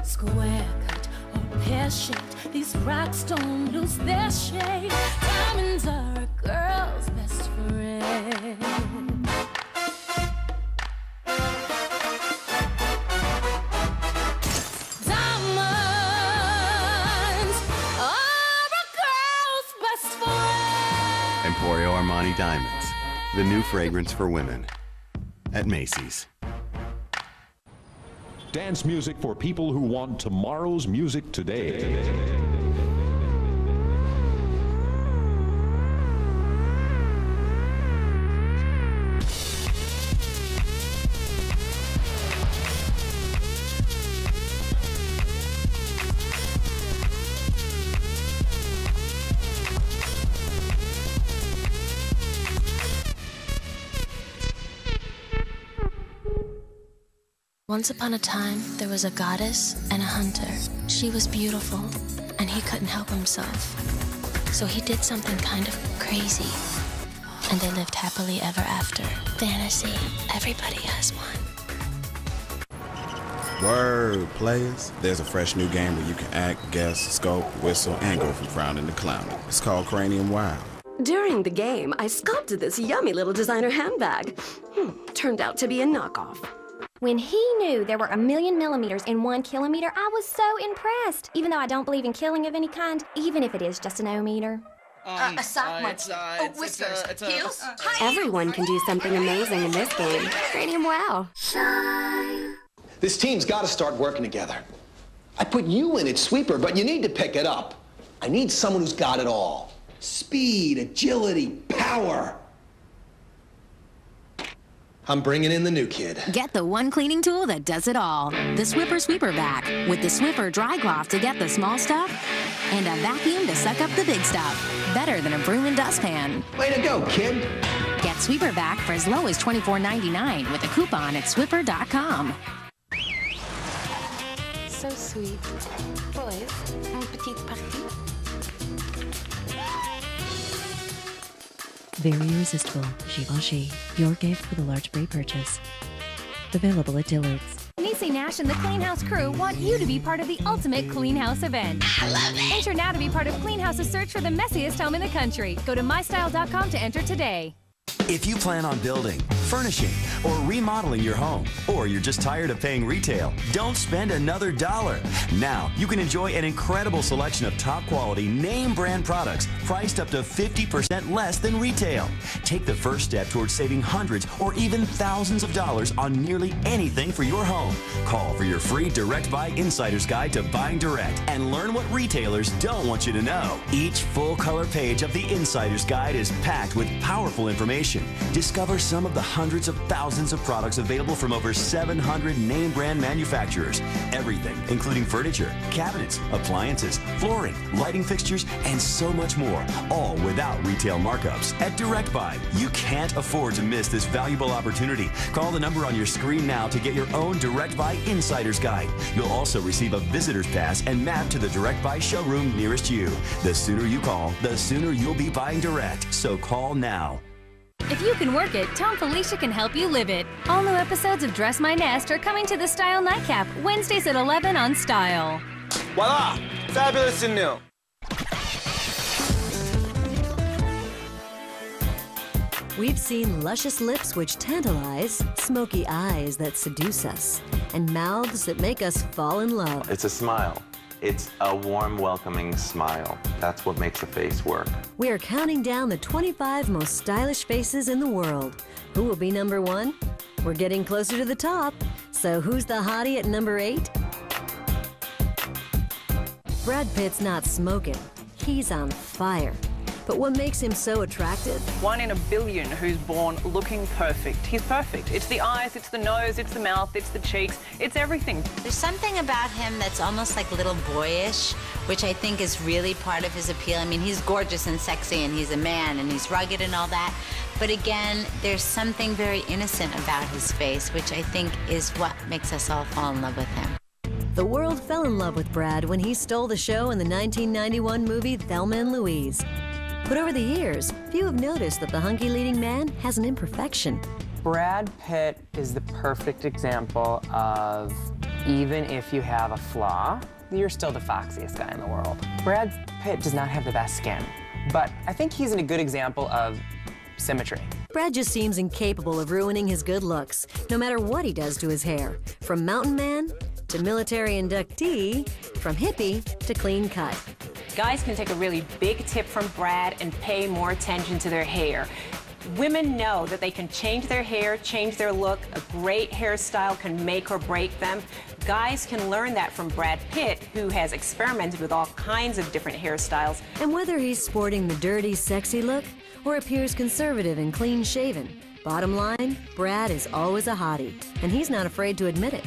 [SPEAKER 26] Square cut or pear-shaped, these rocks don't lose their shape. Diamonds are a girl's best friend.
[SPEAKER 15] Emporio Armani Diamonds, the new fragrance for women. At Macy's.
[SPEAKER 17] Dance music for people who want tomorrow's music today.
[SPEAKER 26] Once upon a time, there was a goddess and a hunter. She was beautiful, and he couldn't help himself. So he did something kind of crazy, and they lived happily ever after. Fantasy, everybody has one.
[SPEAKER 19] Word, players. There's a fresh new game where you can act, guess, scope, whistle, and go from frowning to clowning. It's called Cranium Wild.
[SPEAKER 20] During the game, I sculpted this yummy little designer handbag. Turned out to be a knockoff.
[SPEAKER 21] When he knew there were 1,000,000 millimeters in 1 kilometer, I was so impressed. Even though I don't believe in killing of any kind, even if it is just an O-meter.
[SPEAKER 20] A sock whiskers, heels. Everyone can do something amazing in this game. Cranium Wow.
[SPEAKER 22] This team's got to start working together. I put you in at sweeper, but you need to pick it up. I need someone who's got it all. Speed, agility, power. I'm bringing in the new kid.
[SPEAKER 23] Get the one cleaning tool that does it all. The Swiffer Sweeper Vac. With the Swiffer dry cloth to get the small stuff and a vacuum to suck up the big stuff. Better than a broom and dustpan.
[SPEAKER 22] Way to go, kid.
[SPEAKER 23] Get Sweeper Vac for as low as $24.99 with a coupon at swiffer.com.
[SPEAKER 26] So sweet. Boys, une petite partie.
[SPEAKER 24] Very irresistible, Givenchy. Your gift with a large pre-purchase. Available at Dillard's.
[SPEAKER 25] Niecy Nash and the Clean House crew want you to be part of the ultimate Clean House event. I love it! Enter now to be part of Clean House's search for the messiest home in the country. Go to mystyle.com to enter today.
[SPEAKER 33] If you plan on building, furnishing,
[SPEAKER 5] or remodeling your home, or you're just tired of paying retail, don't spend another dollar. Now, you can enjoy an incredible selection of top quality name brand products priced up to 50% less than retail. Take the first step towards saving hundreds or even thousands of dollars on nearly anything for your home. Call for your free Direct Buy Insider's Guide to Buying Direct and learn what retailers don't want you to know. Each full color page of the Insider's Guide is packed with powerful information. Discover some of the hundreds of thousands of products available from over 700 name brand manufacturers. Everything, including furniture, cabinets, appliances, flooring, lighting fixtures, and so much more, all without retail markups. At Direct Buy, you can't afford to miss this valuable opportunity. Call the number on your screen now to get your own Direct Buy Insider's Guide. You'll also receive a visitor's pass and map to the Direct Buy showroom nearest you. The sooner you call, the sooner you'll be buying direct. So call now.
[SPEAKER 25] If you can work it, Tom Felicia can help you live it. All new episodes of Dress My Nest are coming to the Style Nightcap, Wednesdays at 11 on Style.
[SPEAKER 8] Voila! Fabulous and new.
[SPEAKER 1] We've seen luscious lips which tantalize, smoky eyes that seduce us, and mouths that make us fall in love.
[SPEAKER 10] It's a smile. It's a warm, welcoming smile. That's what makes a face work.
[SPEAKER 1] We are counting down the 25 most stylish faces in the world. Who will be number 1? We're getting closer to the top. So who's the hottie at number 8? Brad Pitt's not smoking. He's on fire. But what makes him so attractive?
[SPEAKER 11] 1 in a billion who's born looking perfect. He's perfect. It's the eyes, it's the nose, it's the mouth, it's the cheeks, it's everything.
[SPEAKER 3] There's something about him that's almost like little boyish, which I think is really part of his appeal. I mean, he's gorgeous and sexy, and he's a man, and he's rugged and all that. But again, there's something very innocent about his face, which I think is what makes us all fall in love with him.
[SPEAKER 1] The world fell in love with Brad when he stole the show in the 1991 movie Thelma and Louise. But over the years, few have noticed that the hunky leading man has an imperfection.
[SPEAKER 12] Brad Pitt is the perfect example of even if you have a flaw, you're still the foxiest guy in the world. Brad Pitt does not have the best skin, but I think he's a good example of symmetry.
[SPEAKER 1] Brad just seems incapable of ruining his good looks, no matter what he does to his hair. From mountain man to military inductee, from hippie to clean cut.
[SPEAKER 14] Guys can take a really big tip from Brad and pay more attention to their hair. Women know that they can change their hair, change their look. A great hairstyle can make or break them. Guys can learn that from Brad Pitt, who has experimented with all kinds of different hairstyles.
[SPEAKER 1] And whether he's sporting the dirty, sexy look or appears conservative and clean-shaven, bottom line, Brad is always a hottie, and he's not afraid to admit it.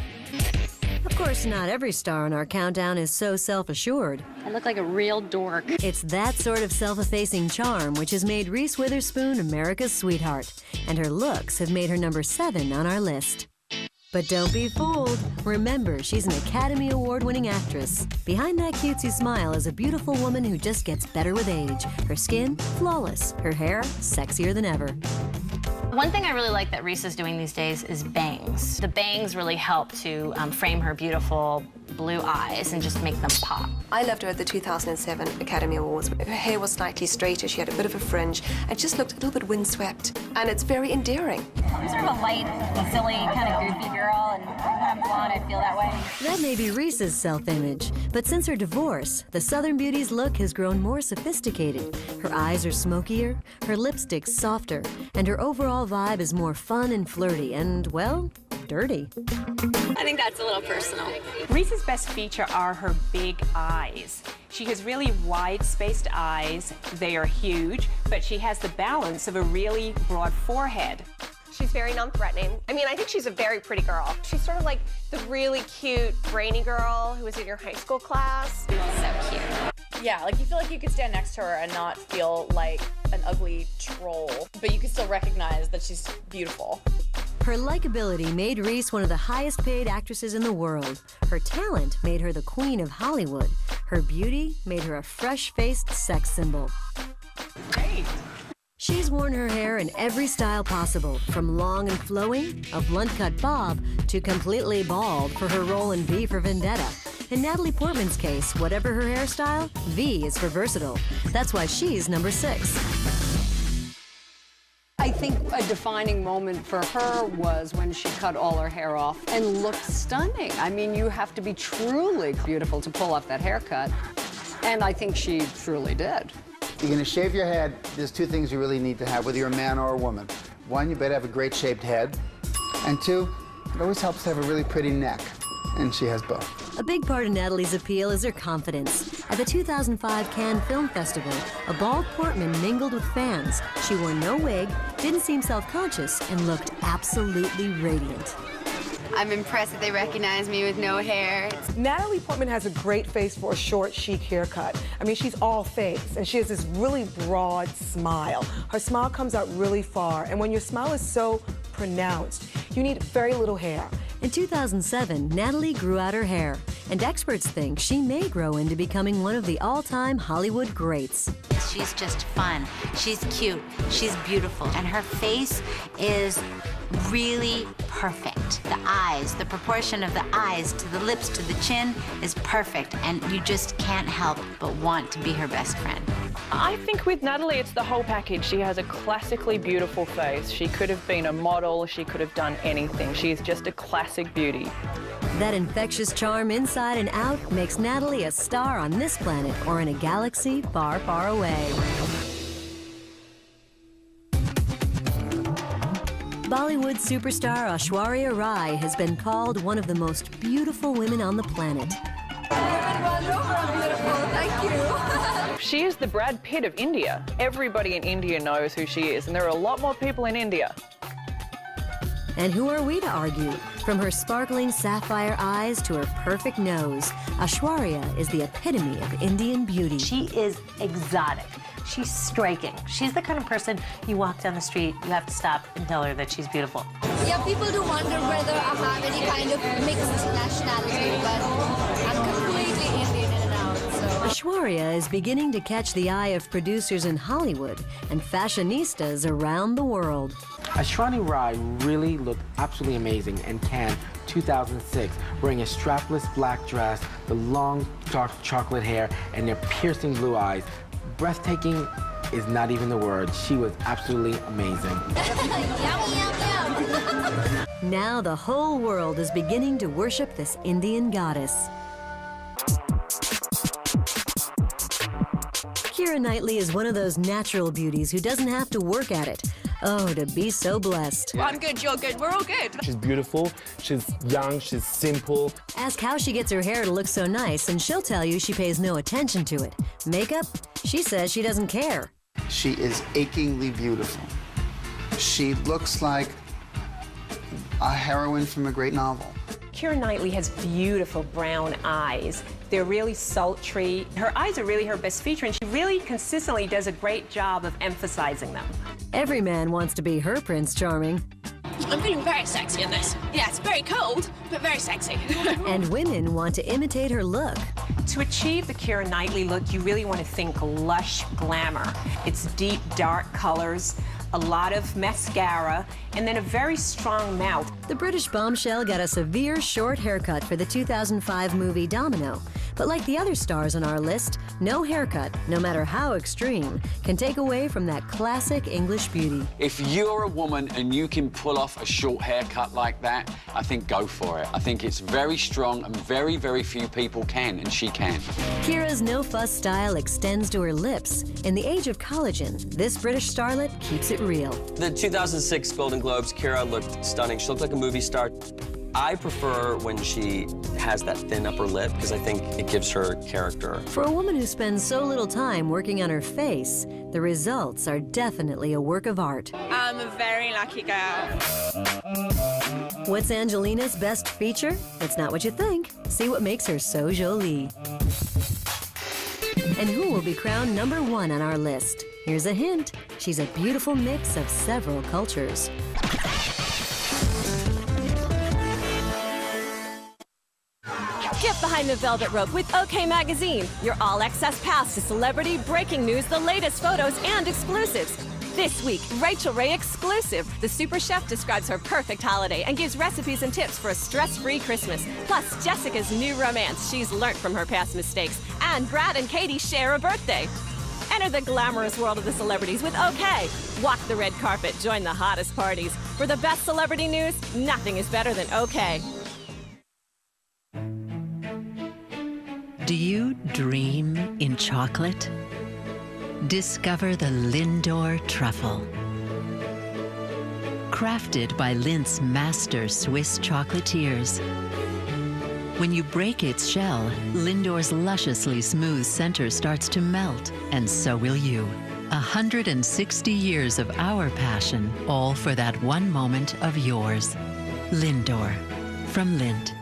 [SPEAKER 1] Of course, not every star on our countdown is so self-assured.
[SPEAKER 18] I look like a real dork.
[SPEAKER 1] It's that sort of self-effacing charm which has made Reese Witherspoon America's sweetheart, and her looks have made her number 7 on our list. But don't be fooled. Remember, she's an Academy Award-winning actress. Behind that cutesy smile is a beautiful woman who just gets better with age. Her skin, flawless. Her hair, sexier than ever.
[SPEAKER 18] One thing I really like that Reese is doing these days is bangs. The bangs really help to frame her beautiful blue eyes and just make them pop.
[SPEAKER 27] I loved her at the 2007 Academy Awards. Her hair was slightly straighter, she had a bit of a fringe, and just looked a little bit windswept. And it's very endearing.
[SPEAKER 18] I'm sort of a light, silly, kind of goofy girl, and when I'm blonde, I feel that way.
[SPEAKER 1] That may be Reese's self-image, but since her divorce, the Southern Beauty's look has grown more sophisticated. Her eyes are smokier, her lipstick's softer, and her overall vibe is more fun and flirty and, well, dirty.
[SPEAKER 18] I think that's a little personal.
[SPEAKER 14] Reese's best feature are her big eyes. She has really wide-spaced eyes. They are huge, but she has the balance of a really broad forehead.
[SPEAKER 28] She's very non-threatening. I mean, I think she's a very pretty girl. She's sort of like the really cute, brainy girl who was in your high school class.
[SPEAKER 18] So cute.
[SPEAKER 29] Yeah, like you feel like you could stand next to her and not feel like an ugly troll, but you could still recognize that she's beautiful.
[SPEAKER 1] Her likability made Reese one of the highest paid actresses in the world. Her talent made her the queen of Hollywood. Her beauty made her a fresh-faced sex symbol.
[SPEAKER 14] Great.
[SPEAKER 1] She's worn her hair in every style possible, from long and flowing, a blunt-cut bob, to completely bald for her role in V for Vendetta. In Natalie Portman's case, whatever her hairstyle, V is for versatile. That's why she's number 6.
[SPEAKER 13] I
[SPEAKER 2] think a defining moment for her was when she cut all her hair off and looked stunning. I mean, you have to be truly beautiful to pull off that haircut. And I think she truly did.
[SPEAKER 4] You're going to shave your head. There's two things you really need to have, whether you're a man or a woman. One, you better have a great shaped head. And two, it always helps to have a really pretty neck. And she has both.
[SPEAKER 1] A big part of Natalie's appeal is her confidence. At the 2005 Cannes Film Festival, a bald Portman mingled with fans. She wore no wig, didn't seem self-conscious, and looked absolutely radiant.
[SPEAKER 6] I'm impressed that they recognize me with no hair.
[SPEAKER 13] Natalie Portman has a great face for a short, chic haircut. I mean, she's all face, and she has this really broad smile. Her smile comes out really far, and when your smile is so pronounced, you need very little hair.
[SPEAKER 1] In 2007, Natalie grew out her hair, and experts think she may grow into becoming one of the all-time Hollywood greats.
[SPEAKER 3] She's just fun, she's cute, she's beautiful, and her face is really perfect. The eyes, the proportion of the eyes to the lips to the chin is perfect, and you just can't help but want to be her best friend.
[SPEAKER 11] I think with Natalie, it's the whole package. She has a classically beautiful face. She could have been a model, she could have done anything. She is just a classic beauty.
[SPEAKER 1] That infectious charm inside and out makes Natalie a star on this planet or in a galaxy far, far away. Bollywood superstar Aishwarya Rai has been called one of the most beautiful women on the planet.
[SPEAKER 11] Thank you. She is the Brad Pitt of India. Everybody in India knows who she is, and there are a lot more people in India.
[SPEAKER 1] And who are we to argue? From her sparkling sapphire eyes to her perfect nose, Aishwarya is the epitome of Indian beauty.
[SPEAKER 7] She is exotic. She's striking. She's the kind of person you walk down the street, you have to stop and tell her that she's beautiful.
[SPEAKER 9] Yeah, people do wonder whether I have any kind of mixed nationality, but I'm completely Indian in and out. So.
[SPEAKER 1] Aishwarya is beginning to catch the eye of producers in Hollywood and fashionistas around the world.
[SPEAKER 12] Aishwarya Rai really looked absolutely amazing in Cannes 2006, wearing a strapless black dress, the long dark chocolate hair, and their piercing blue eyes. Breathtaking is not even the word. She was absolutely amazing.
[SPEAKER 1] Now the whole world is beginning to worship this Indian goddess. KEIRA Knightley is one of those natural beauties who doesn't have to work at it. Oh, to be so blessed.
[SPEAKER 9] Well, I'm good, you're good, we're all good.
[SPEAKER 15] She's beautiful, she's young, she's simple.
[SPEAKER 1] Ask how she gets her hair to look so nice, and she'll tell you she pays no attention to it. Makeup? She says she doesn't care.
[SPEAKER 4] She is achingly beautiful. She looks like a heroine from a great novel.
[SPEAKER 14] KEIRA Knightley has beautiful brown eyes. They're really sultry. Her eyes are really her best feature, and she really consistently does a great job of emphasizing them.
[SPEAKER 1] Every man wants to be her Prince Charming.
[SPEAKER 9] I'm feeling very sexy in this. Yeah, it's very cold, but very sexy.
[SPEAKER 1] And women want to imitate her look.
[SPEAKER 14] To achieve the KEIRA Knightley look, you really want to think lush glamour. It's deep, dark colors, a lot of mascara, and then a very strong mouth.
[SPEAKER 1] The British bombshell got a severe short haircut for the 2005 movie Domino. But like the other stars on our list, no haircut, no matter how extreme, can take away from that classic English beauty.
[SPEAKER 16] If you're a woman and you can pull off a short haircut like that, I think go for it. I think it's very strong and very, very few people can, and she can.
[SPEAKER 1] KEIRA's no-fuss style extends to her lips. In the age of collagen, this British starlet keeps it real.
[SPEAKER 17] The 2006 Golden Globes, KEIRA looked stunning. She looked like a movie star. I prefer when she has that thin upper lip because I think it gives her character.
[SPEAKER 1] For a woman who spends so little time working on her face, the results are definitely a work of art.
[SPEAKER 9] I'm a very lucky girl.
[SPEAKER 1] What's Angelina's best feature? It's not what you think. See what makes her so jolie. And who will be crowned #1 on our list? Here's a hint. She's a beautiful mix of several cultures.
[SPEAKER 19] Get behind the velvet rope with OK Magazine, your all-access pass to celebrity breaking news, the latest photos, and exclusives. This week, Rachel Ray exclusive. The super chef describes her perfect holiday and gives recipes and tips for a stress-free Christmas. Plus, Jessica's new romance she's learnt from her past mistakes. And Brad and Katie share a birthday. Enter the glamorous world of the celebrities with OK. Walk the red carpet, join the hottest parties. For the best celebrity news, nothing is better than OK.
[SPEAKER 5] Do you dream in chocolate? Discover the Lindor truffle. Crafted by Lindt's master Swiss chocolatiers. When you break its shell, Lindor's lusciously smooth center starts to melt, and so will you. 160 years of our passion, all for that one moment of yours. Lindor, from Lindt.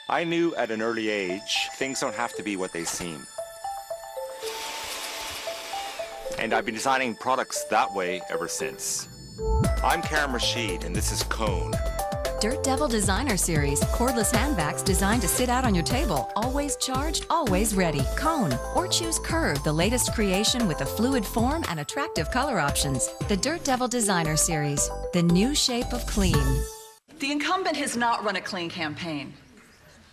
[SPEAKER 8] I knew at an early age, things don't have to be what they seem. And I've been designing products that way ever since. I'm Karim Rashid, and this is Cone.
[SPEAKER 20] Dirt Devil Designer Series. Cordless handbags designed to sit out on your table. Always charged, always ready. Cone. Or choose Curve, the latest creation with a fluid form and attractive color options. The Dirt Devil Designer Series. The new shape of clean.
[SPEAKER 21] The incumbent has not run a clean campaign.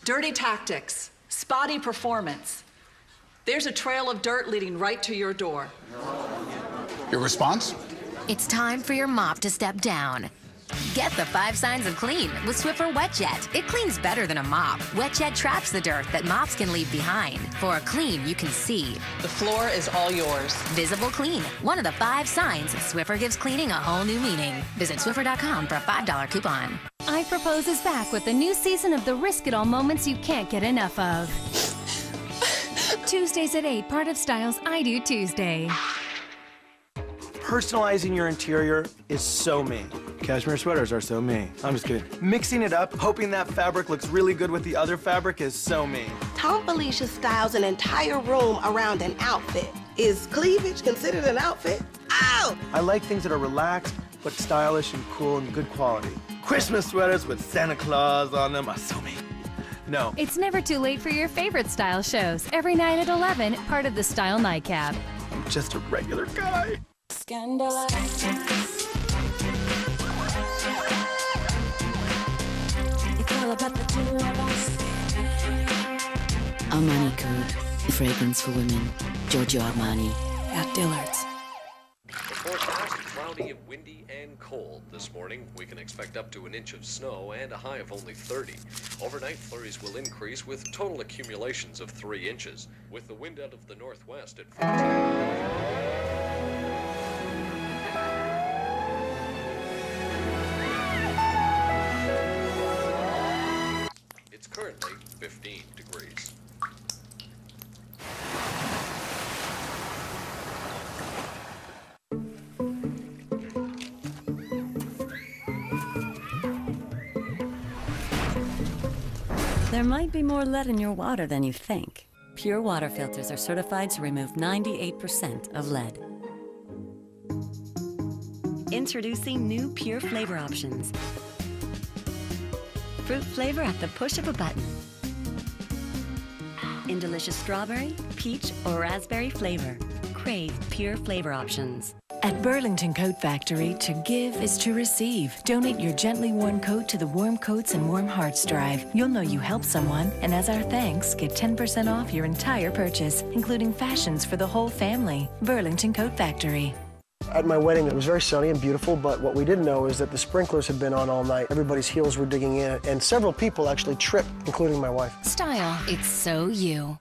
[SPEAKER 21] Dirty tactics. Spotty performance. There's a trail of dirt leading right to your door.
[SPEAKER 22] Your response?
[SPEAKER 23] It's time for your mop to step down. Get the 5 signs of clean with Swiffer WetJet. It cleans better than a mop. WetJet traps the dirt that mops can leave behind. For a clean you can see.
[SPEAKER 21] The floor is all yours.
[SPEAKER 23] Visible clean. One of the 5 signs Swiffer gives cleaning a whole new meaning. Visit Swiffer.com for a $5 coupon.
[SPEAKER 24] I Propose is back with the new season of the Risk It All moments you can't get enough of. Tuesdays at 8, part of Style's I Do Tuesday.
[SPEAKER 25] Personalizing your interior is so me. Cashmere sweaters are so me. I'm just kidding. Mixing it up, hoping that fabric looks really good with the other fabric is so me.
[SPEAKER 26] Tom Felicia styles an entire room around an outfit. Is cleavage considered an outfit? Oh!
[SPEAKER 25] I like things that are relaxed, but stylish and cool and good quality. Christmas sweaters with Santa Claus on them are so me. No.
[SPEAKER 24] It's never too late for your favorite style shows. Every night at 11, part of the Style Nightcap.
[SPEAKER 25] I'm just a regular guy.
[SPEAKER 24] Scandalous. It's all about the 2 of us.
[SPEAKER 30] Armani Code, fragrance for women. Giorgio Armani. At Dillard's.
[SPEAKER 31] The forecast, cloudy and windy and cold this morning. We can expect up to an inch of snow and a high of only 30. Overnight flurries will increase with total accumulations of 3 inches, with the wind out of the northwest at 14. It's currently 15 degrees.
[SPEAKER 32] There might be more lead in your water than you think. Pure water filters are certified to remove 98% of lead. Introducing new Pure flavor options. Fruit flavor at the push of a button. In delicious strawberry, peach, or raspberry flavor. Crave Pure flavor options.
[SPEAKER 33] At Burlington Coat Factory, to give is to receive. Donate your gently worn coat to the Warm Coats and Warm Hearts Drive. You'll know you helped someone, and as our thanks, get 10% off your entire purchase, including fashions for the whole family. Burlington Coat Factory.
[SPEAKER 34] At my wedding, it was very sunny and beautiful, but what we didn't know is that the sprinklers had been on all night. Everybody's heels were digging in, and several people actually tripped, including my wife.
[SPEAKER 24] Style, it's so you.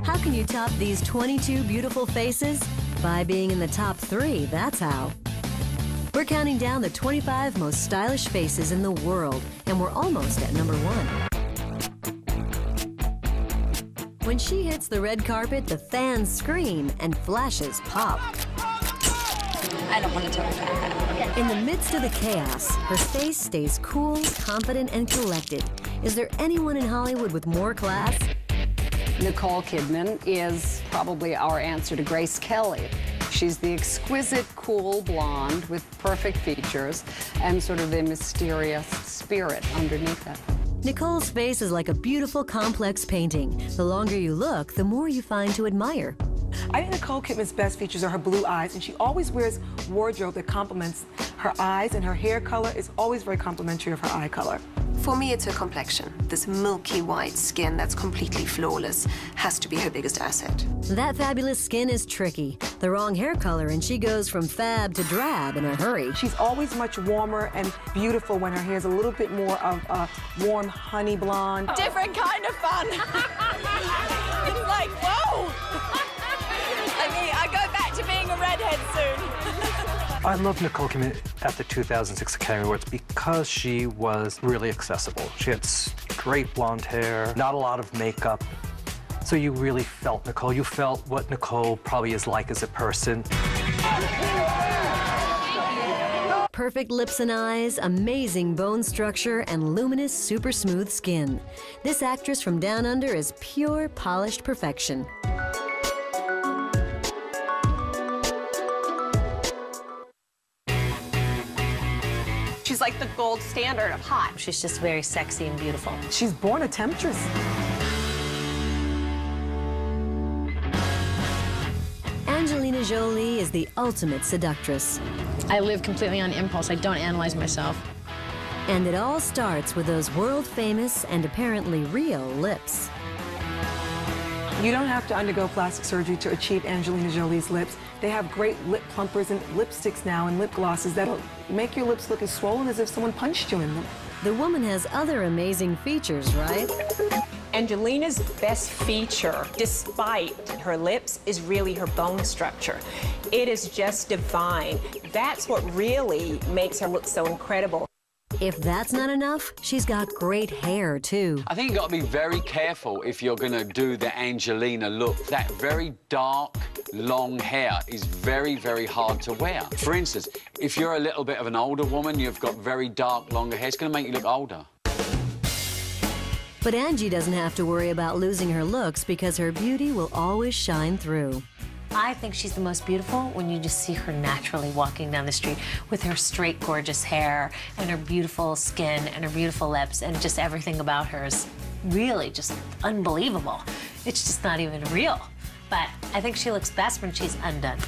[SPEAKER 1] How can you top these 22 beautiful faces? By being in the top 3, that's how. We're counting down the 25 most stylish faces in the world, and we're almost at number 1. When she hits the red carpet, the fans scream and flashes pop.
[SPEAKER 29] I don't want to talk about that.
[SPEAKER 1] In the midst of the chaos, her face stays cool, confident, and collected. Is there anyone in Hollywood with more class?
[SPEAKER 2] Nicole Kidman is probably our answer to Grace Kelly. She's the exquisite, cool blonde with perfect features and sort of a mysterious spirit underneath it.
[SPEAKER 1] Nicole's face is like a beautiful, complex painting. The longer you look, the more you find to admire.
[SPEAKER 3] I think Nicole Kidman's best features are her blue eyes, and she always wears wardrobe that complements her eyes, and her hair color is always very complimentary of her eye color.
[SPEAKER 4] For me, it's her complexion. This milky white skin that's completely flawless has to be her biggest asset.
[SPEAKER 1] That fabulous skin is tricky. The wrong hair color and she goes from fab to drab in a hurry.
[SPEAKER 3] She's always much warmer and beautiful when her hair is a little bit more of a warm honey blonde.
[SPEAKER 29] Different kind of fun. It's like, whoa. I mean, I go back to being a redhead soon.
[SPEAKER 6] I love Nicole Kidman at the 2006 Academy Awards because she was really accessible. She had straight blonde hair, not a lot of makeup. So you really felt Nicole. You felt what Nicole probably is like as a person.
[SPEAKER 1] Perfect lips and eyes, amazing bone structure, and luminous, super smooth skin. This actress from Down Under is pure, polished perfection.
[SPEAKER 7] She's like the gold standard of hot. She's just very sexy and beautiful.
[SPEAKER 3] She's born a temptress.
[SPEAKER 1] Angelina Jolie is the ultimate seductress.
[SPEAKER 10] I live completely on impulse. I don't analyze myself.
[SPEAKER 1] And it all starts with those world-famous and apparently real lips.
[SPEAKER 3] You don't have to undergo plastic surgery to achieve Angelina Jolie's lips. They have great lip plumpers and lipsticks now and lip glosses that'll make your lips look as swollen as if someone punched you in them.
[SPEAKER 1] The woman has other amazing features, right?
[SPEAKER 11] Angelina's best feature, despite her lips, is really her bone structure. It is just divine. That's what really makes her look so incredible.
[SPEAKER 1] If that's not enough, she's got great hair, too.
[SPEAKER 12] I think you've got to be very careful if you're going to do the Angelina look. That very dark, long hair is very, very hard to wear. For instance, if you're a little bit of an older woman, you've got very dark, longer hair, it's going to make you look older.
[SPEAKER 1] But Angie doesn't have to worry about losing her looks because her beauty will always shine through.
[SPEAKER 7] I think she's the most beautiful when you just see her naturally walking down the street with her straight, gorgeous hair and her beautiful skin and her beautiful lips, and just everything about her is really just unbelievable. It's just not even real. But I think she looks best when she's undone.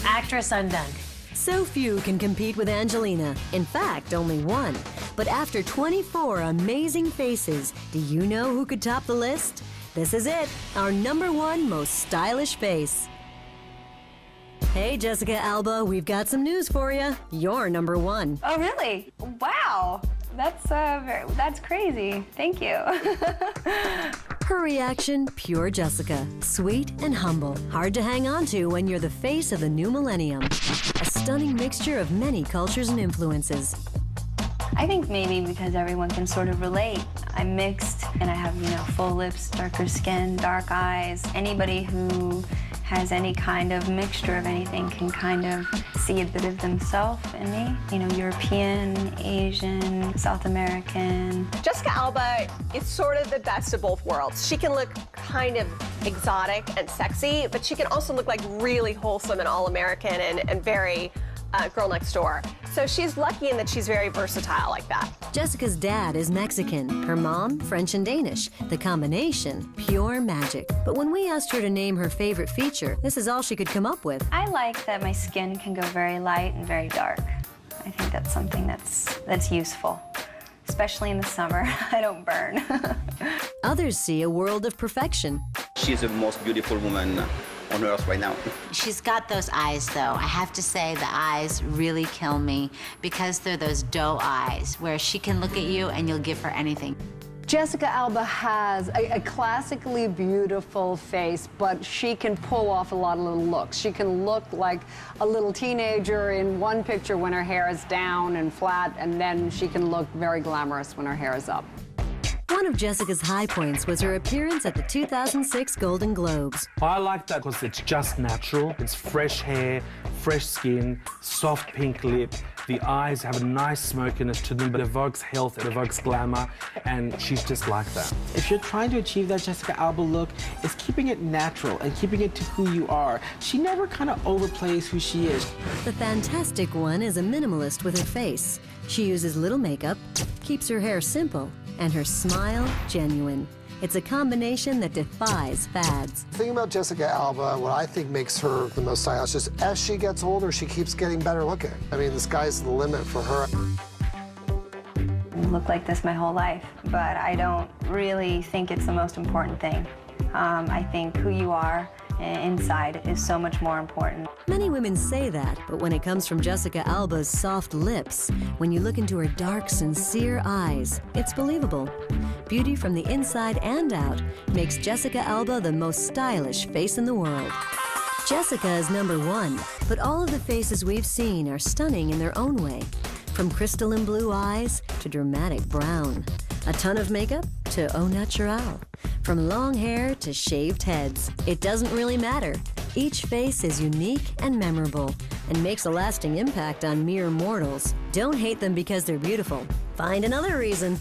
[SPEAKER 7] Actress undone.
[SPEAKER 1] So few can compete with Angelina. In fact, only one. But after 24 amazing faces, do you know who could top the list? This is it, our #1 most stylish face. Hey, Jessica Alba, we've got some news for you. You're #1.
[SPEAKER 13] Oh, really? Wow. That's crazy. Thank you.
[SPEAKER 1] Her reaction, pure Jessica. Sweet and humble. Hard to hang on to when you're the face of the new millennium. A stunning mixture of many cultures and influences.
[SPEAKER 13] I think maybe because everyone can sort of relate. I'm mixed and I have, full lips, darker skin, dark eyes. Anybody who has any kind of mixture of anything can kind of see a bit of themselves in me. European, Asian, South American.
[SPEAKER 7] Jessica Alba is sort of the best of both worlds. She can look kind of exotic and sexy, but she can also look like really wholesome and all-American and very girl next door. So she's lucky in that she's very versatile like that.
[SPEAKER 1] Jessica's dad is Mexican, her mom, French and Danish. The combination, pure magic. But when we asked her to name her favorite feature, this is all she could come up with.
[SPEAKER 13] I like that my skin can go very light and very dark. I think that's something that's useful, especially in the summer. I don't burn.
[SPEAKER 1] Others see a world of perfection.
[SPEAKER 14] She's the most beautiful woman on earth right now.
[SPEAKER 15] She's got those eyes, though. I have to say the eyes really kill me because they're those doe eyes where she can look at you and you'll give her anything.
[SPEAKER 2] Jessica Alba has a classically beautiful face, but she can pull off a lot of little looks. She can look like a little teenager in one picture when her hair is down and flat, and then she can look very glamorous when her hair is up.
[SPEAKER 1] One of Jessica's high points was her appearance at the 2006 Golden Globes.
[SPEAKER 16] I like that because it's just natural. It's fresh hair, fresh skin, soft pink lip. The eyes have a nice smokiness to them, but evokes health, it evokes glamour, and she's just like that.
[SPEAKER 18] If you're trying to achieve that Jessica Alba look, it's keeping it natural and keeping it to who you are. She never kind of overplays who she is.
[SPEAKER 1] The fantastic one is a minimalist with her face. She uses little makeup, keeps her hair simple, and her smile genuine. It's a combination that defies fads.
[SPEAKER 5] The thing about Jessica Alba, what I think makes her the most stylish is as she gets older, she keeps getting better looking. I mean, the sky's the limit for her.
[SPEAKER 13] Look like this my whole life, but I don't really think it's the most important thing. I think who you are inside is so much more important.
[SPEAKER 1] Many women say that, but when it comes from Jessica Alba's soft lips, when you look into her dark, sincere eyes, it's believable. Beauty from the inside and out makes Jessica Alba the most stylish face in the world. Jessica is #1, but all of the faces we've seen are stunning in their own way. From crystalline blue eyes to dramatic brown. A ton of makeup to au naturel. From long hair to shaved heads. It doesn't really matter. Each face is unique and memorable and makes a lasting impact on mere mortals. Don't hate them because they're beautiful. Find another reason.